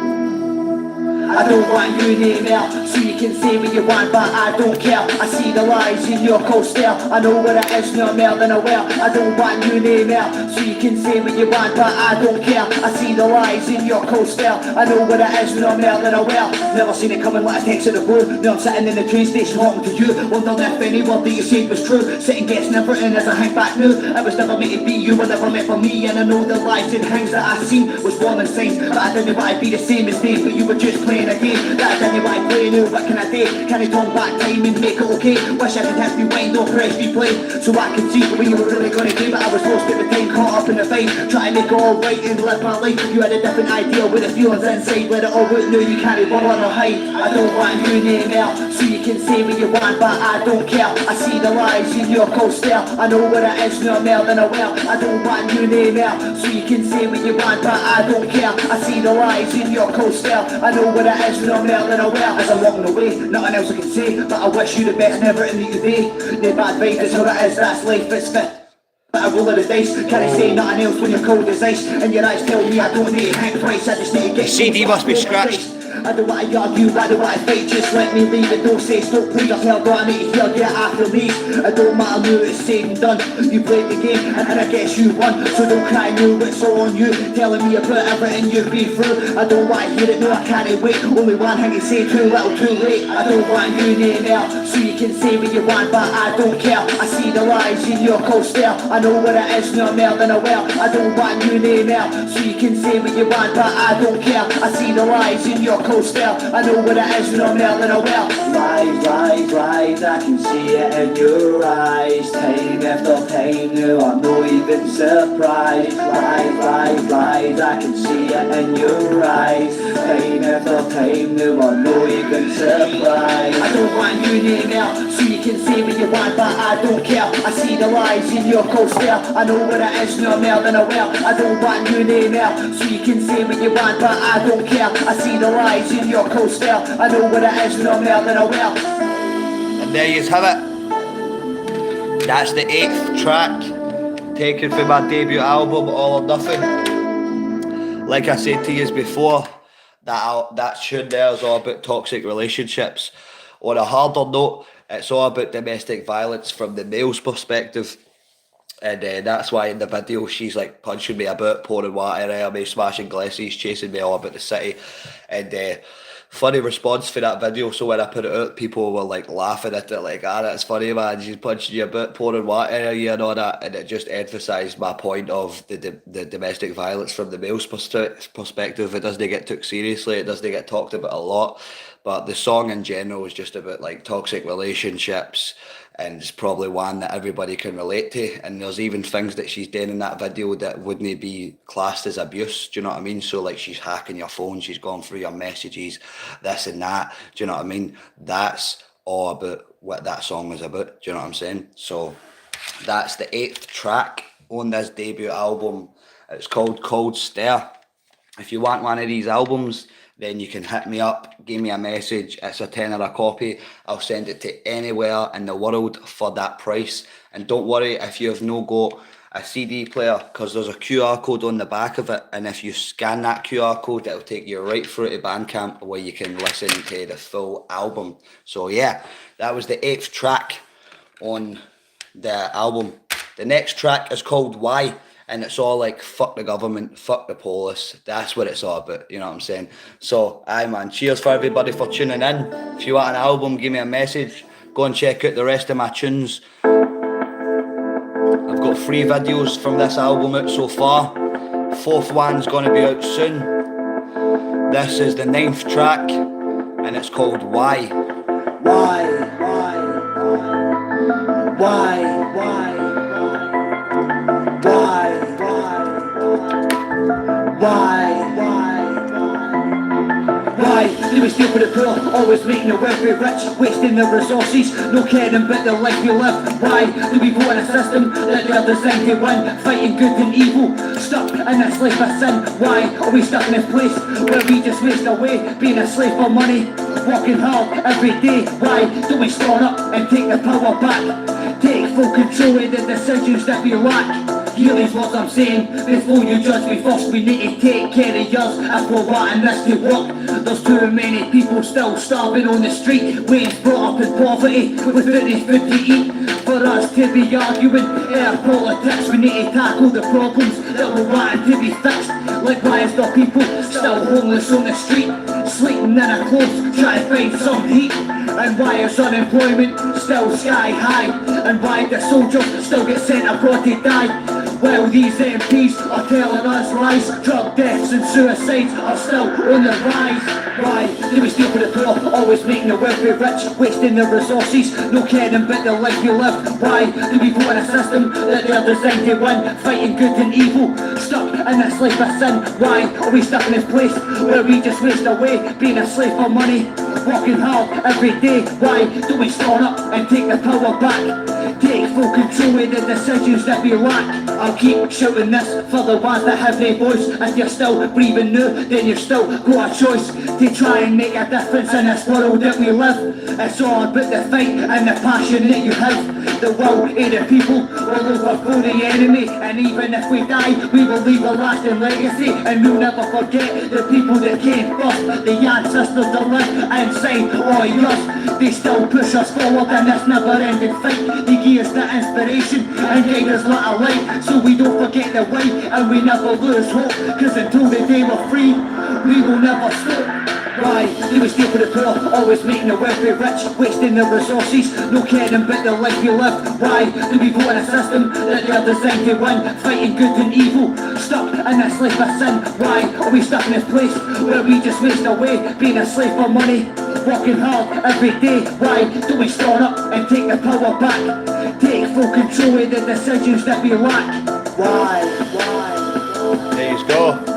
I don't want your name out, so you can say what you want, but I don't care. I see the lies in your cold stare. I know what it is, no more than aware. I don't want your name out, so you can say what you want, but I don't care. I see the lies in your cold stare. I know what it is, no more than aware. Never seen it coming like a text of the blue. Now I'm sitting in the train station talking to you, wondering if any word that you said was true. Sitting gets never in as I hang back now. I was never meant to be, you were never meant for me. And I know the lies and things that I seen was warning signs, but I didn't want to be the same as them. But you were just playing a game that I didn't want to play now. What can I do? Can I turn back time and make it okay? Wish I could have rewind or press replay so I could see what you were really gonna do. But I was lost at the time, caught up in the fight, trying to make it all right and live my life. You had a different idea with the feelings inside. Let it all out now, you can't run or hide. I don't want your name out, so you can say what you want, but I don't care. I see the lies in your cold stare. I know what it is, no more than aware. I don't want your name out, so you can say what you want, but I don't care. I see the lies in your cold stare. I know what it is, no more than aware. As I'm walking away, nothing else I can say, but I wish you the best and everything that you do. The bad vibes, that's how it is, that's life, it's fit. But I roll of the dice, can I say nothing else when you're cold as ice? And your eyes tell me I don't need to hang twice, I just need to get CD must be scratched. I don't want to argue, I don't want to fight, just let me leave it. Don't say stop, please, I've heard what I need to hear, get after me. It don't matter now it's said and done. You played the game and I guess you won, so don't cry now, it's all on you. Telling me about everything you've been through. I don't want to hear it, no I can't wait. Only one thing to say, too little too late. I don't want you near now, so you can say what you want, but I don't care. I see the lies in your coaster, I know what it is, no more than aware. I don't want you near now, so you can say what you want, but I don't care. I see the lies in your coaster, I know what it is, no more than aware. Lies, lies, lies, I can see it in your eyes. Time after time now, I'm not even surprised. Lies, lies, lies, I can see it in your eyes. Time after time now, I'm not even surprised. I don't want you near now, so you can say what you want, but I don't care. I see the lies in your coaster, I know what it is, no more than aware. I don't want you near now, so you can say what you want, but I don't care. I see the lies in your coaster, I know what it is, no more than aware. And there you have it. That's the 8th track, taken from my debut album, All or Nothing. Like I said to you before, that tune there is all about toxic relationships. On a harder note, it's all about domestic violence from the male's perspective. And that's why in the video she's like punching me about, pouring water at me, smashing glasses, chasing me all about the city. And funny response for that video. So when I put it out, people were like laughing at it, like, that's funny, man, she's punching you about, pouring water at you and all that. And it just emphasised my point of the domestic violence from the male's perspective. It doesn't get took seriously, it doesn't get talked about a lot. But the song in general is just about like toxic relationships, and it's probably one that everybody can relate to. And there's even things that she's doing in that video that wouldn't be classed as abuse, do you know what I mean? So like she's hacking your phone, she's going through your messages, this and that, do you know what I mean? That's all about what that song is about, do you know what I'm saying? So that's the 8th track on this debut album. It's called Cold Stare. If you want one of these albums, then you can hit me up, give me a message. It's a tenner a copy. I'll send it to anywhere in the world for that price. And don't worry if you have no got a CD player, because there's a QR code on the back of it, and if you scan that QR code, it'll take you right through to Bandcamp where you can listen to the full album. So yeah, that was the 8th track on the album. The next track is called Why. And it's all like, fuck the government, fuck the police. That's what it's all about, you know what I'm saying? So, aye man, cheers for everybody for tuning in. If you want an album, give me a message. Go and check out the rest of my tunes. I've got 3 videos from this album out so far. 4th one's going to be out soon. This is the 9th track, and it's called Why. Why? Why? Do we steal for the poor, always making the wealthy rich, wasting their resources, no caring about the life we live? Why do we vote in a system that they're designed to win, fighting good and evil, stuck in this life of sin? Why are we stuck in this place where we just waste away, being a slave for money, working hard every day? Why don't we stand up and take the power back, take full control of the decisions that we lack? Hear these words I'm saying, before you judge me first, we need to take care of yours if we're wanting this to work. There's too many people still starving on the street, waves brought up in poverty, without any food to eat. For us to be arguing our politics, we need to tackle the problems that we're wanting to be fixed. Like why is there people still homeless on the street, sleeping in our clothes, trying to find some heat? And why is unemployment still sky high? And why the soldiers still get sent abroad to die? While these MPs are telling us lies, drug deaths and suicides are still on the rise. Why do we steal for the poor, always making the wealthy rich, wasting their resources, no caring about the life we live? Why do we vote in a system that they're designed to win, fighting good and evil, stuck in this life of sin? Why are we stuck in this place where we just waste away, being a slave for money, working hard every day? Why do we stand up and take the power back, Take full control of the decisions that we lack. I'll keep shouting this for the ones that have no voice. If you're still breathing now, then you've still got a choice to try and make a difference in this world that we live. It's all about the fight and the passion that you have. The will of the people will overthrow the enemy. And even if we die, we will leave a lasting legacy. And we'll never forget the people that came first. The ancestors that live inside all of us. They still push us forward in this never-ending fight. They give us that inspiration and guide us like a light. So we don't forget the way and we never lose hope. Cause until the day we're free, we will never stop. Why do we steal for the poor, always making the wealthy rich, wasting their resources, no caring about the life we live? Why do we vote in a system that they're designed to win, fighting good and evil, stuck in this life of sin? Why are we stuck in this place where we just waste away, being a slave for money, working hard every day? Why do we stand up and take the power back, take full control of the decisions that we lack? Why? There you go.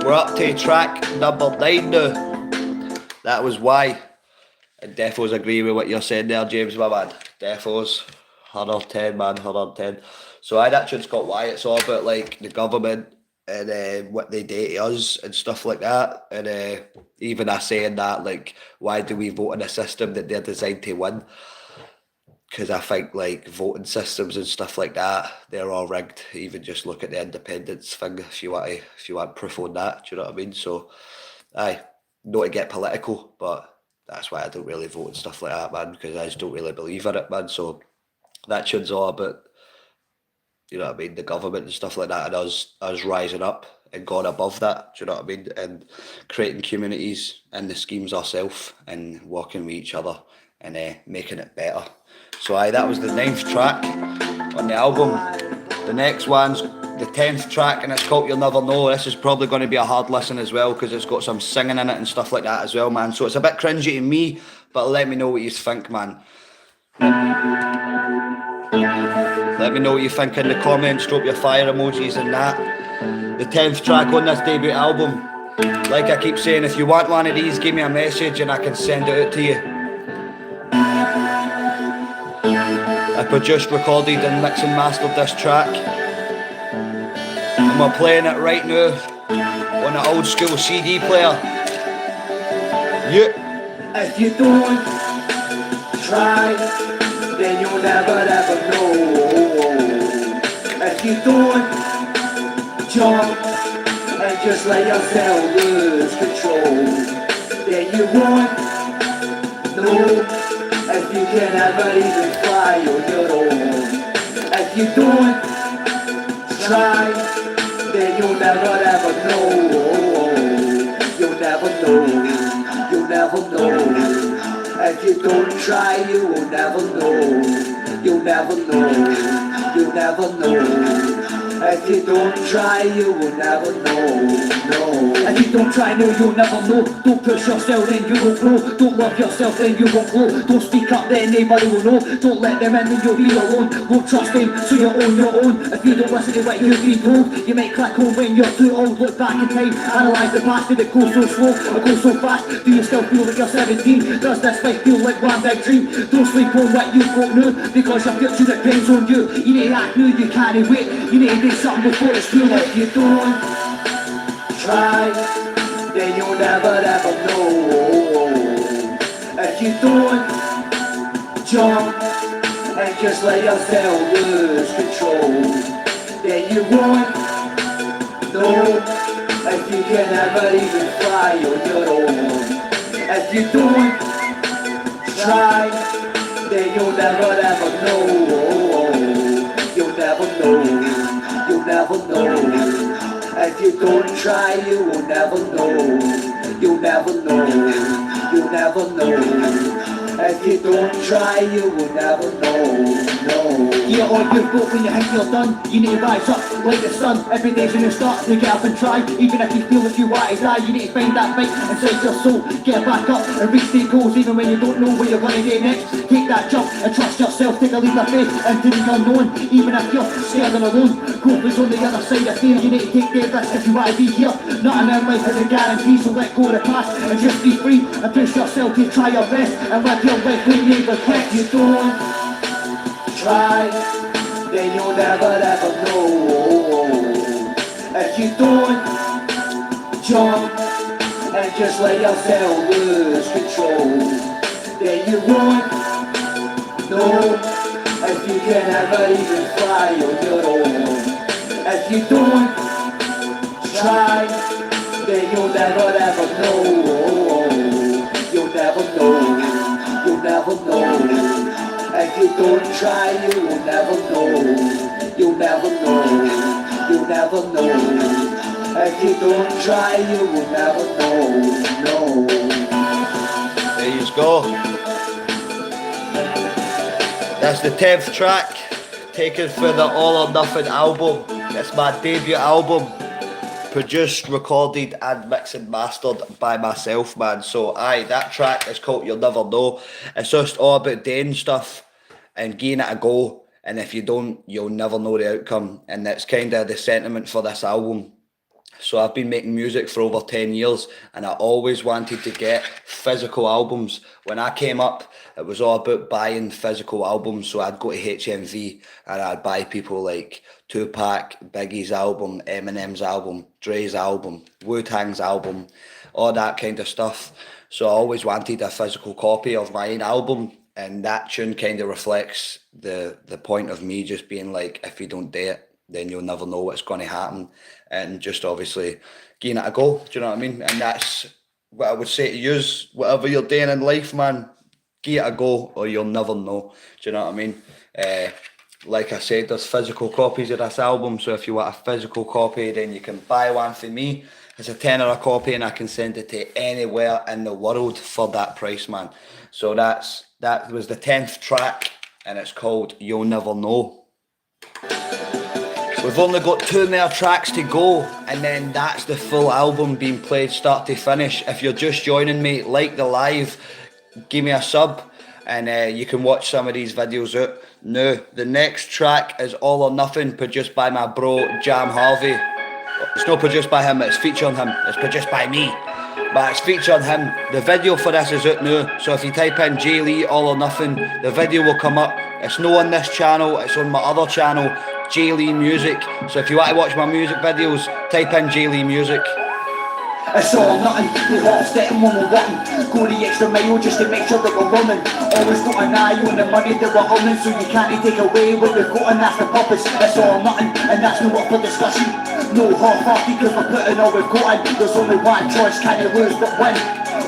We're up to track number 9 now. That was Why. And Defos agree with what you're saying there, James, my man. Defos, 110, man, 110. So that tune's got Why. It's all about like the government and what they do to us and stuff like that. And even us saying that, like, why do we vote in a system that they're designed to win? Because I think like voting systems and stuff like that, they're all rigged. Even just look at the independence thing if you want proof on that. Do you know what I mean? So, not to get political, but that's why I don't really vote and stuff like that, man. Because I just don't really believe in it, man. So that tune's all about, you know what I mean, the government and stuff like that, and us rising up and going above that. Do you know what I mean? And creating communities and the schemes ourselves and working with each other and making it better. So that was the 9th track on the album. The next one's the 10th track and it's called You'll Never Know. This is probably going to be a hard listen as well because it's got some singing in it and stuff like that as well, man. So it's a bit cringy to me, but let me know what you think, man. Let me know what you think in the comments, drop your fire emojis and that. The 10th track on this debut album. Like I keep saying, if you want one of these, give me a message and I can send it out to you. I produced, recorded and mixed and mastered this track. And we're playing it right now on an old school CD player. Yeah. If you don't try, then you'll never ever know. If you don't jump and just let yourself lose control, then you won't know if you can ever even fly on your own. If you don't try, then you'll never ever know. You'll never know. You'll never know. If you don't try, you will never know. You'll never know. You'll never know. If you don't try, you will never know. No. If you don't try, no, you'll never know. Don't push yourself, then you won't grow. Don't love yourself, then you won't grow. Don't speak up, then nobody will know. Don't let them in, then you'll be alone. Won't trust them, so you're on your own. If you don't listen to what you've been told, you might crack home when you're too old. Look back in time, analyse the past. Did it go so slow or go so fast? Do you still feel like you're 17? Does this life feel like one big dream? Don't sleep on what you've got now, because your future depends on you. You need to act now, you can't wait. You need to do something before it's too late. If you don't try, then you'll never ever know. If you don't jump and just let yourself lose control, then you won't know if you can ever even fly on your own. If you don't try, then you'll never ever know. You'll never know. You'll never know. If you don't try, you will never know. You'll never know. You'll never know. If you don't try, you will never know, no. You're on your boat when you think you're done. You need to rise up like the sun. Every day's in the start to get up and try. Even if you feel if you want to die, you need to find that fight inside your soul. Get back up and reach the goals even when you don't know where you're going to get next. Take that jump and trust yourself. Take a leap of faith into the unknown. Even if you're scared and alone, growth is on the other side of fear. You need to take the risk if you want to be here. Nothing in life is a guarantee, so let go of the past and just be free and push yourself to try your best and live your life with you. But if you don't try, then you'll never ever know. If you don't jump and just let yourself lose control, then you won't know if you can ever even fly on your own. If you don't try, then you'll never ever know. You'll never know. You'll never know. If you don't try, you will never know. You'll never know. You'll never know. If you don't try, you will never know. No. There you go. That's the 10th track, taken for the All or Nothing album. It's my debut album, produced, recorded and mixed and mastered by myself, man. So aye, that track is called You'll Never Know. It's just all about doing stuff and giving it a go, and if you don't, you'll never know the outcome. And that's kind of the sentiment for this album. So I've been making music for over 10 years and I always wanted to get physical albums. When I came up, it was all about buying physical albums. So I'd go to HMV and I'd buy people like Tupac, Biggie's album, Eminem's album, Dre's album, Wu-Tang's album, all that kind of stuff. So I always wanted a physical copy of my own album, and that tune kind of reflects the point of me just being like, if you don't do it, then you'll never know what's going to happen. And just obviously giving it a go, do you know what I mean? And that's what I would say to you, whatever you're doing in life, man, give it a go or you'll never know, do you know what I mean? Like I said, there's physical copies of this album, so if you want a physical copy, then you can buy one for me. It's a tenner a copy and I can send it to anywhere in the world for that price, man. So that was the 10th track and it's called You'll Never Know. We've only got 2 more tracks to go and then that's the full album being played start to finish. If you're just joining me, like the live, give me a sub and you can watch some of these videos out. Now, the next track is All or Nothing, produced by my bro Jam Harvey. It's not produced by him, it's featuring him. It's produced by me, but it's featuring him. The video for this is out now, so if you type in J Lee All or Nothing, the video will come up. It's not on this channel, it's on my other channel, J Lee Music. So if you want to watch my music videos, type in J Lee Music. It's all or nothing, we half stepping when we're wanting. Go the extra mile just to make sure that we're running. Always got an eye on the money that we're earning, so you can't take away what we've got, and that's the purpose. It's all or nothing, and that's no up for discussion. No half-hearted because we're putting all we've got in. There's only one choice, can you lose but win?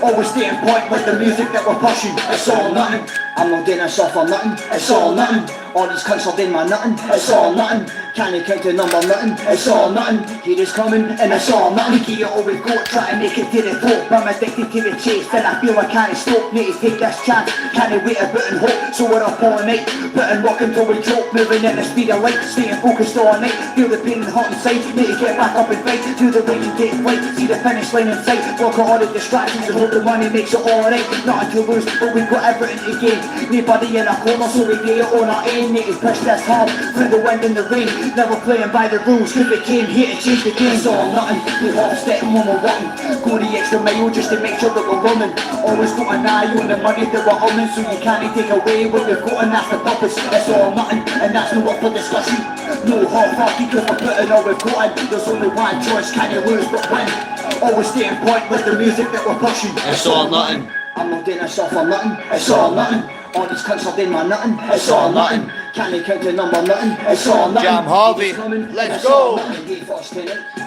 Always stay in point with the music that we're pushing. It's all or nothing, I'm not doing this all for nothing. It's all or nothing, all these cunts are doing my nothing. It's all or nothing, can't you count the number nothing. It's all or nothing, here is coming and it's all or nothing. We give you all we've got, try to make it to the top. I'm addicted to the chase, then I feel I can't stop. Need to take this chance, can't wait a bit and hope. So we're up all night, putting rock until we drop. Moving at the speed of light, staying focused all night. Feel the pain and hot inside, need to get back up and fight. To the range and take flight, see the finish line in sight. Block out all the distractions and hope the money makes it alright. Nothing to lose, but we've got everything to gain. Nobody in a corner, so we get it on our aim. Need to push this hard, through the wind and the rain. Never playing by the rules, cause we came here to change the game. It's all or nothing, we half stepping when we're wanting. Go the extra mile just to make sure that we're running. Always got an eye on the money that we're earning, so you can't take away what we've got, and that's the purpose. It's all or nothing, and that's no up for discussion. No half-hearted cause we're putting all we've got in. There's only one choice, can you lose but win? Always stay in point with the music that we're pushing. It's all or nothing. I'm not doing this all for nothing. It's all or nothing, all these cunts are doing my nothing. It's all or nothing, can't you count the number nothing. It's all or nothing, Jam Harvey, let's go.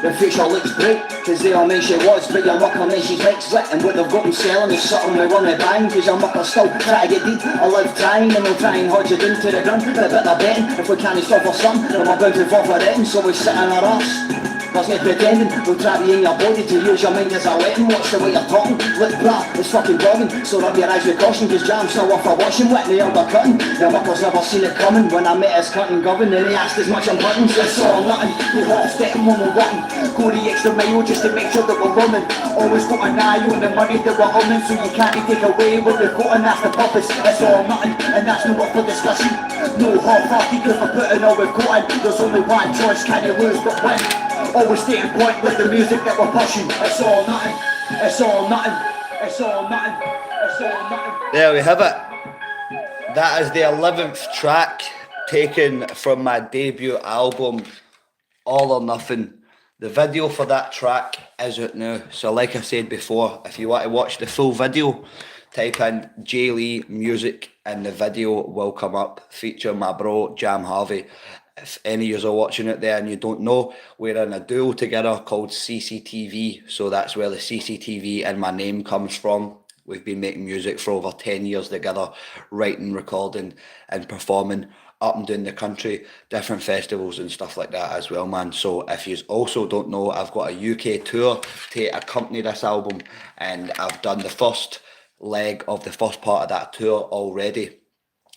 The future looks great, cause they all mention was, but your mucker mentions makes lit. And what they've got them selling is something we want to bang, cause your mucker still try to get deep. I live trying and we'll try and hold you down to the ground. The bit they're betting, if we can't stop for something, then we're bound to fall for it. And so we sit on our arse There's no pretending, they'll trap you in your body to use your mind as a weapon. Watch the way you're talking, look bruh, it's fucking bombing. So rub your eyes with caution, cause jam's still worth a watching. Whitney undercutting, the muckers never seen it coming. When I met his cutting govern, and he asked as much on buttons. It's all or nothing, we half stepping when we're walking. Go the extra mile just to make sure that we're running. Always got an eye on the money that we're earning, so you can't be taken away with the got, and that's the purpose. It's all or nothing, and that's no up for discussion. No half-hearted, cause we're putting all we've got in. There's only one choice, can you lose but win? Always stay in point with the music that we're pushing. It's all or nothing, it's all or nothing, it's all or nothing, it's all or nothing. There we have it. That is the 11th track taken from my debut album, All or Nothing. The video for that track is out now. So like I said before, if you want to watch the full video, type in J Lee Music and the video will come up, featuring my bro Jam Harvey. If any of you are watching it there and you don't know, we're in a duo together called CCTV. So that's where the CCTV and my name comes from. We've been making music for over 10 years together, writing, recording and performing up and down the country, different festivals and stuff like that as well, man. So if you also don't know, I've got a UK tour to accompany this album, and I've done the first leg of the first part of that tour already.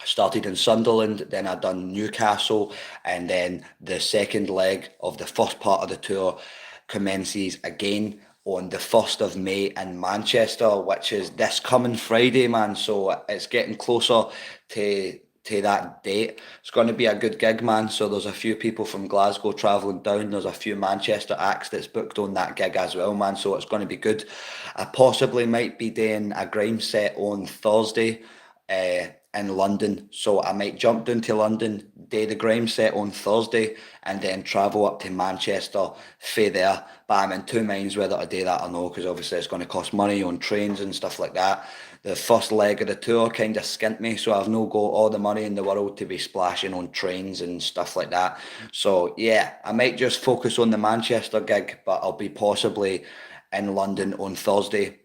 I started in Sunderland, then I done Newcastle, and then the second leg of the first part of the tour commences again on the 1st of May in Manchester, which is this coming Friday, man. So it's getting closer to that date. It's going to be a good gig, man. So there's a few people from Glasgow travelling down. There's a few Manchester acts that's booked on that gig as well, man. So it's going to be good. I possibly might be doing a grime set on Thursday in London. So I might jump down to London, do the grime set on Thursday, and then travel up to Manchester for there. But I'm in two minds whether to do that or no, because obviously it's going to cost money on trains and stuff like that. The first leg of the tour kind of skint me, so I've no got all the money in the world to be splashing on trains and stuff like that. So yeah, I might just focus on the Manchester gig, but I'll be possibly in London on Thursday,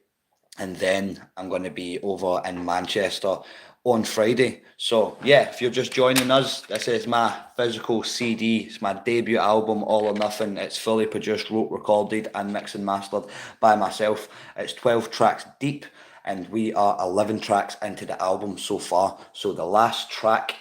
and then I'm going to be over in Manchester on Friday. So yeah, if you're just joining us, this is my physical CD. It's my debut album, All or Nothing. It's fully produced, wrote, recorded and mixed and mastered by myself. It's 12 tracks deep, and we are 11 tracks into the album so far. So the last track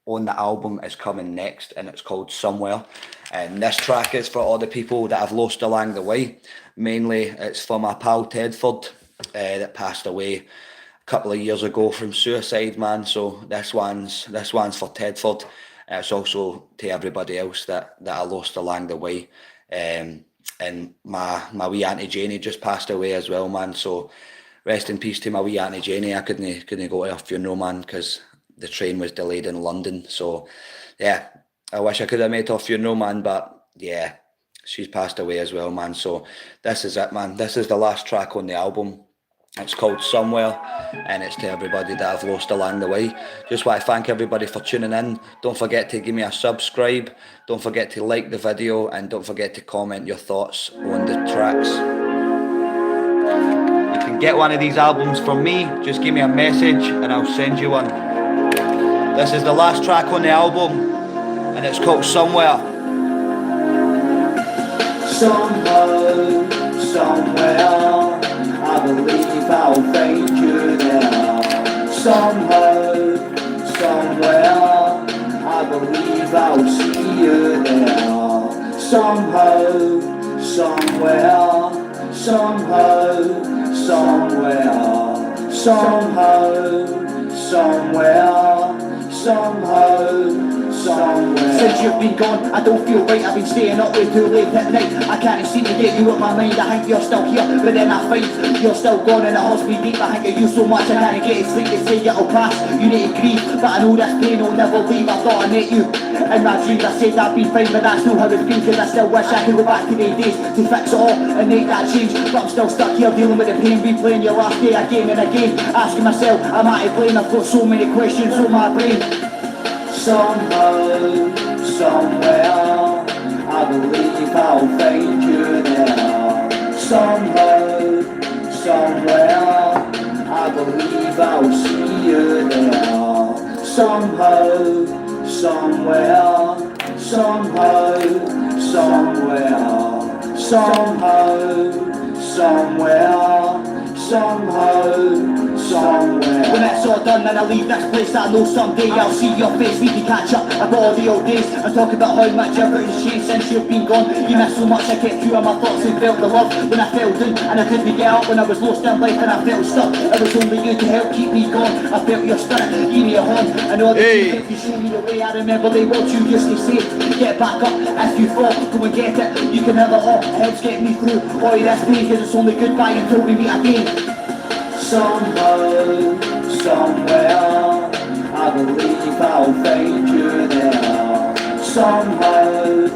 on the album is coming next, and it's called Somewhere. And this track is for all the people that I've lost along the way. Mainly it's for my pal Tedford that passed away a couple of years ago from suicide, man. So this one's for Tedford. It's also to everybody else that I lost along the way. And my wee Auntie Janie just passed away as well, man. So rest in peace to my wee Auntie Janie. I couldn't go to her funeral, man, because the train was delayed in London. So yeah, I wish I could have made her funeral, man, but yeah, she's passed away as well, man. So this is it, man. This is the last track on the album. It's called Somewhere, and it's to everybody that I've lost along the way. Just want to thank everybody for tuning in. Don't forget to give me a subscribe. Don't forget to like the video, and don't forget to comment your thoughts on the tracks. You can get one of these albums from me. Just give me a message and I'll send you one. This is the last track on the album, and it's called Somewhere. Somehow, somewhere, I believe I'll find you there. Somehow, somewhere, I believe I'll see you there. Somehow, somewhere, somehow, somewhere, somehow, somewhere, somehow, somewhere. Since you've been gone, I don't feel right. I've been staying up way too late at night. I can't seem to get you out my mind. I think you're still here, but then I find you're still gone, and it hurts me deep. I think of you so much, I can't get to sleep. They say it'll pass, you need to grieve, but I know this pain will never leave. I thought I met you in my dreams. I said I've been fine, but that's not how it's been, cause I still wish I could go back to the days to fix it all and make that change. But I'm still stuck here dealing with the pain, replaying your last day again and again, asking myself, am I to blame? I've got so many questions on my brain. Somehow, somewhere, I believe I'll find you there. Somehow, somewhere, I believe I'll see you there. Somehow, somewhere, somehow, somewhere, Somehow, somewhere, somehow, somewhere. When that's all done, then I leave this place that I know someday I'll see your face. We can catch up about all the old days and talk about how much everything's changed since you've been gone. You missed so much, I kept you on my thoughts and felt the love when I fell down and I couldn't get up when I was lost in life and I felt stuck. It was only you to help keep me going. I felt your spirit, give me a hand. I know that you show me the way. I remember the words you used to say. Get back up if you fall, go and get it. You can have it all, it helps get me through all of this pain, cause it's only goodbye until we meet again. Somehow, somewhere, I believe I'll find you there. Somehow,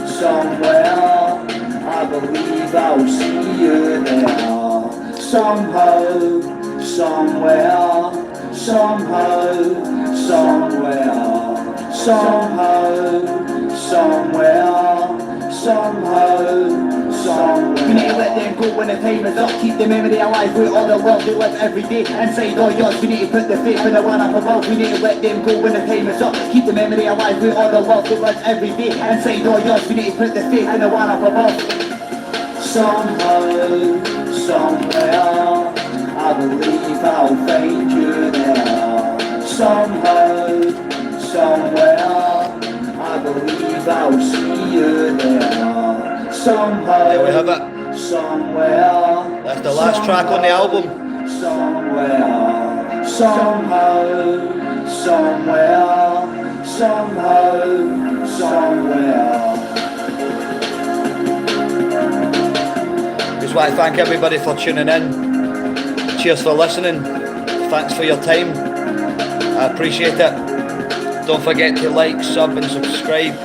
somewhere, I believe I'll see you there. Somehow, somewhere, somehow, somewhere, somehow, somewhere, somehow, somewhere. We need to let them go when the time is up. Keep the memory alive with all the love they live every day. Inside all yours, we need to put the faith in the one up above. We need to let them go when the time is up. Keep the memory alive with all the love they live every day. Inside all yours, we need to put the faith in the one up above. Somehow, somewhere, I believe I'll find you there. Somehow, somewhere, I believe I'll see you there. Somehow, there we have it. Somewhere, that's the last track on the album. Somewhere, somehow, somewhere, somehow, somewhere. Just want to thank everybody for tuning in. Cheers for listening. Thanks for your time. I appreciate it. Don't forget to like, sub and subscribe,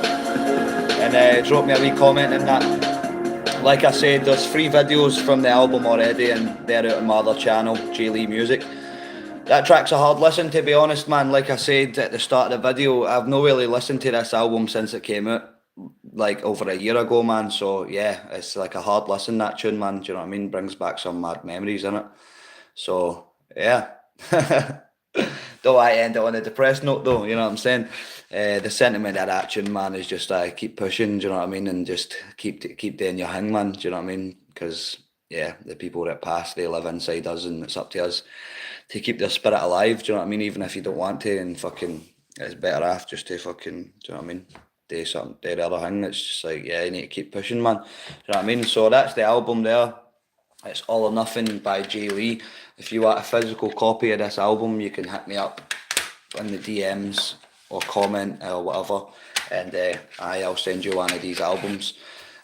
and drop me a wee comment in that. Like I said, there's 3 videos from the album already, and they're out on my other channel, J Lee Music. That track's a hard listen, to be honest, man. Like I said at the start of the video, I've not really listened to this album since it came out, like over a year ago, man. So yeah, it's like a hard listen, that tune, man. Do you know what I mean? Brings back some mad memories, innit? So yeah. Don't want to end it on a depressed note though, you know what I'm saying? The sentiment of that tune, man, is just keep pushing, do you know what I mean? And just keep doing your thing, man, do you know what I mean? Because yeah, the people that pass, they live inside us, and it's up to us to keep their spirit alive, do you know what I mean? Even if you don't want to, and fucking, it's better off just to fucking, do you know what I mean? Do something, do the other thing. It's just like, yeah, you need to keep pushing, man, do you know what I mean? So that's the album there. It's All or Nothing by J Lee. If you want a physical copy of this album, you can hit me up in the DMs or comment or whatever, and I'll send you one of these albums.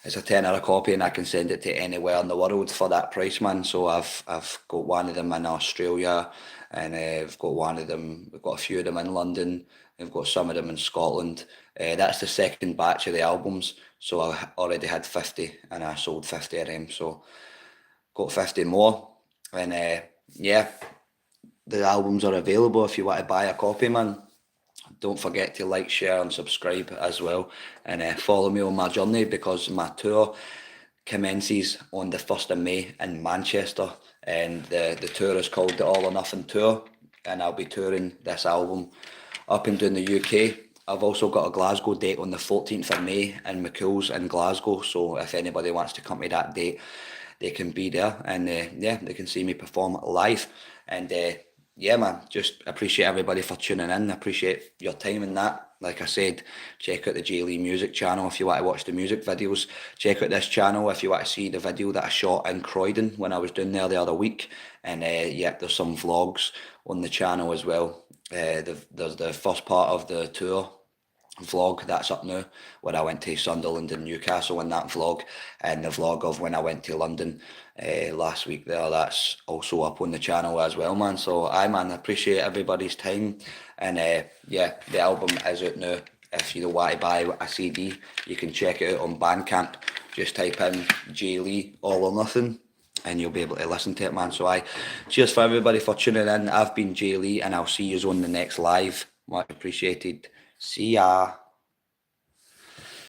It's a £10 copy, and I can send it to anywhere in the world for that price, man. So I've got one of them in Australia, and I've got one of them. We've got a few of them in London. We've got some of them in Scotland. That's the second batch of the albums. So I already had 50, and I sold 50 of them. So got 50 more, and yeah, the albums are available if you want to buy a copy, man. Don't forget to like, share and subscribe as well, and follow me on my journey, because my tour commences on the 1st of May in Manchester, and the tour is called the All or Nothing Tour, and I'll be touring this album up and down the UK. I've also got a Glasgow date on the 14th of May in McCool's in Glasgow, so if anybody wants to come to that date, they can be there, and yeah, they can see me perform live. And yeah, man, just appreciate everybody for tuning in. Appreciate your time in that. Like I said, check out the J Lee Music channel if you want to watch the music videos. Check out this channel if you want to see the video that I shot in Croydon when I was down there the other week. And yeah, there's some vlogs on the channel as well. There's the first part of the tour vlog that's up now, where I went to Sunderland and Newcastle in that vlog, and the vlog of when I went to London last week there, that's also up on the channel as well, man. So I appreciate everybody's time, and yeah, the album is out now. If you don't want to buy a CD, you can check it out on Bandcamp. Just type in J Lee All or Nothing, and you'll be able to listen to it, man. So cheers for everybody for tuning in. I've been J Lee, and I'll see you on the next live. Much appreciated. See ya.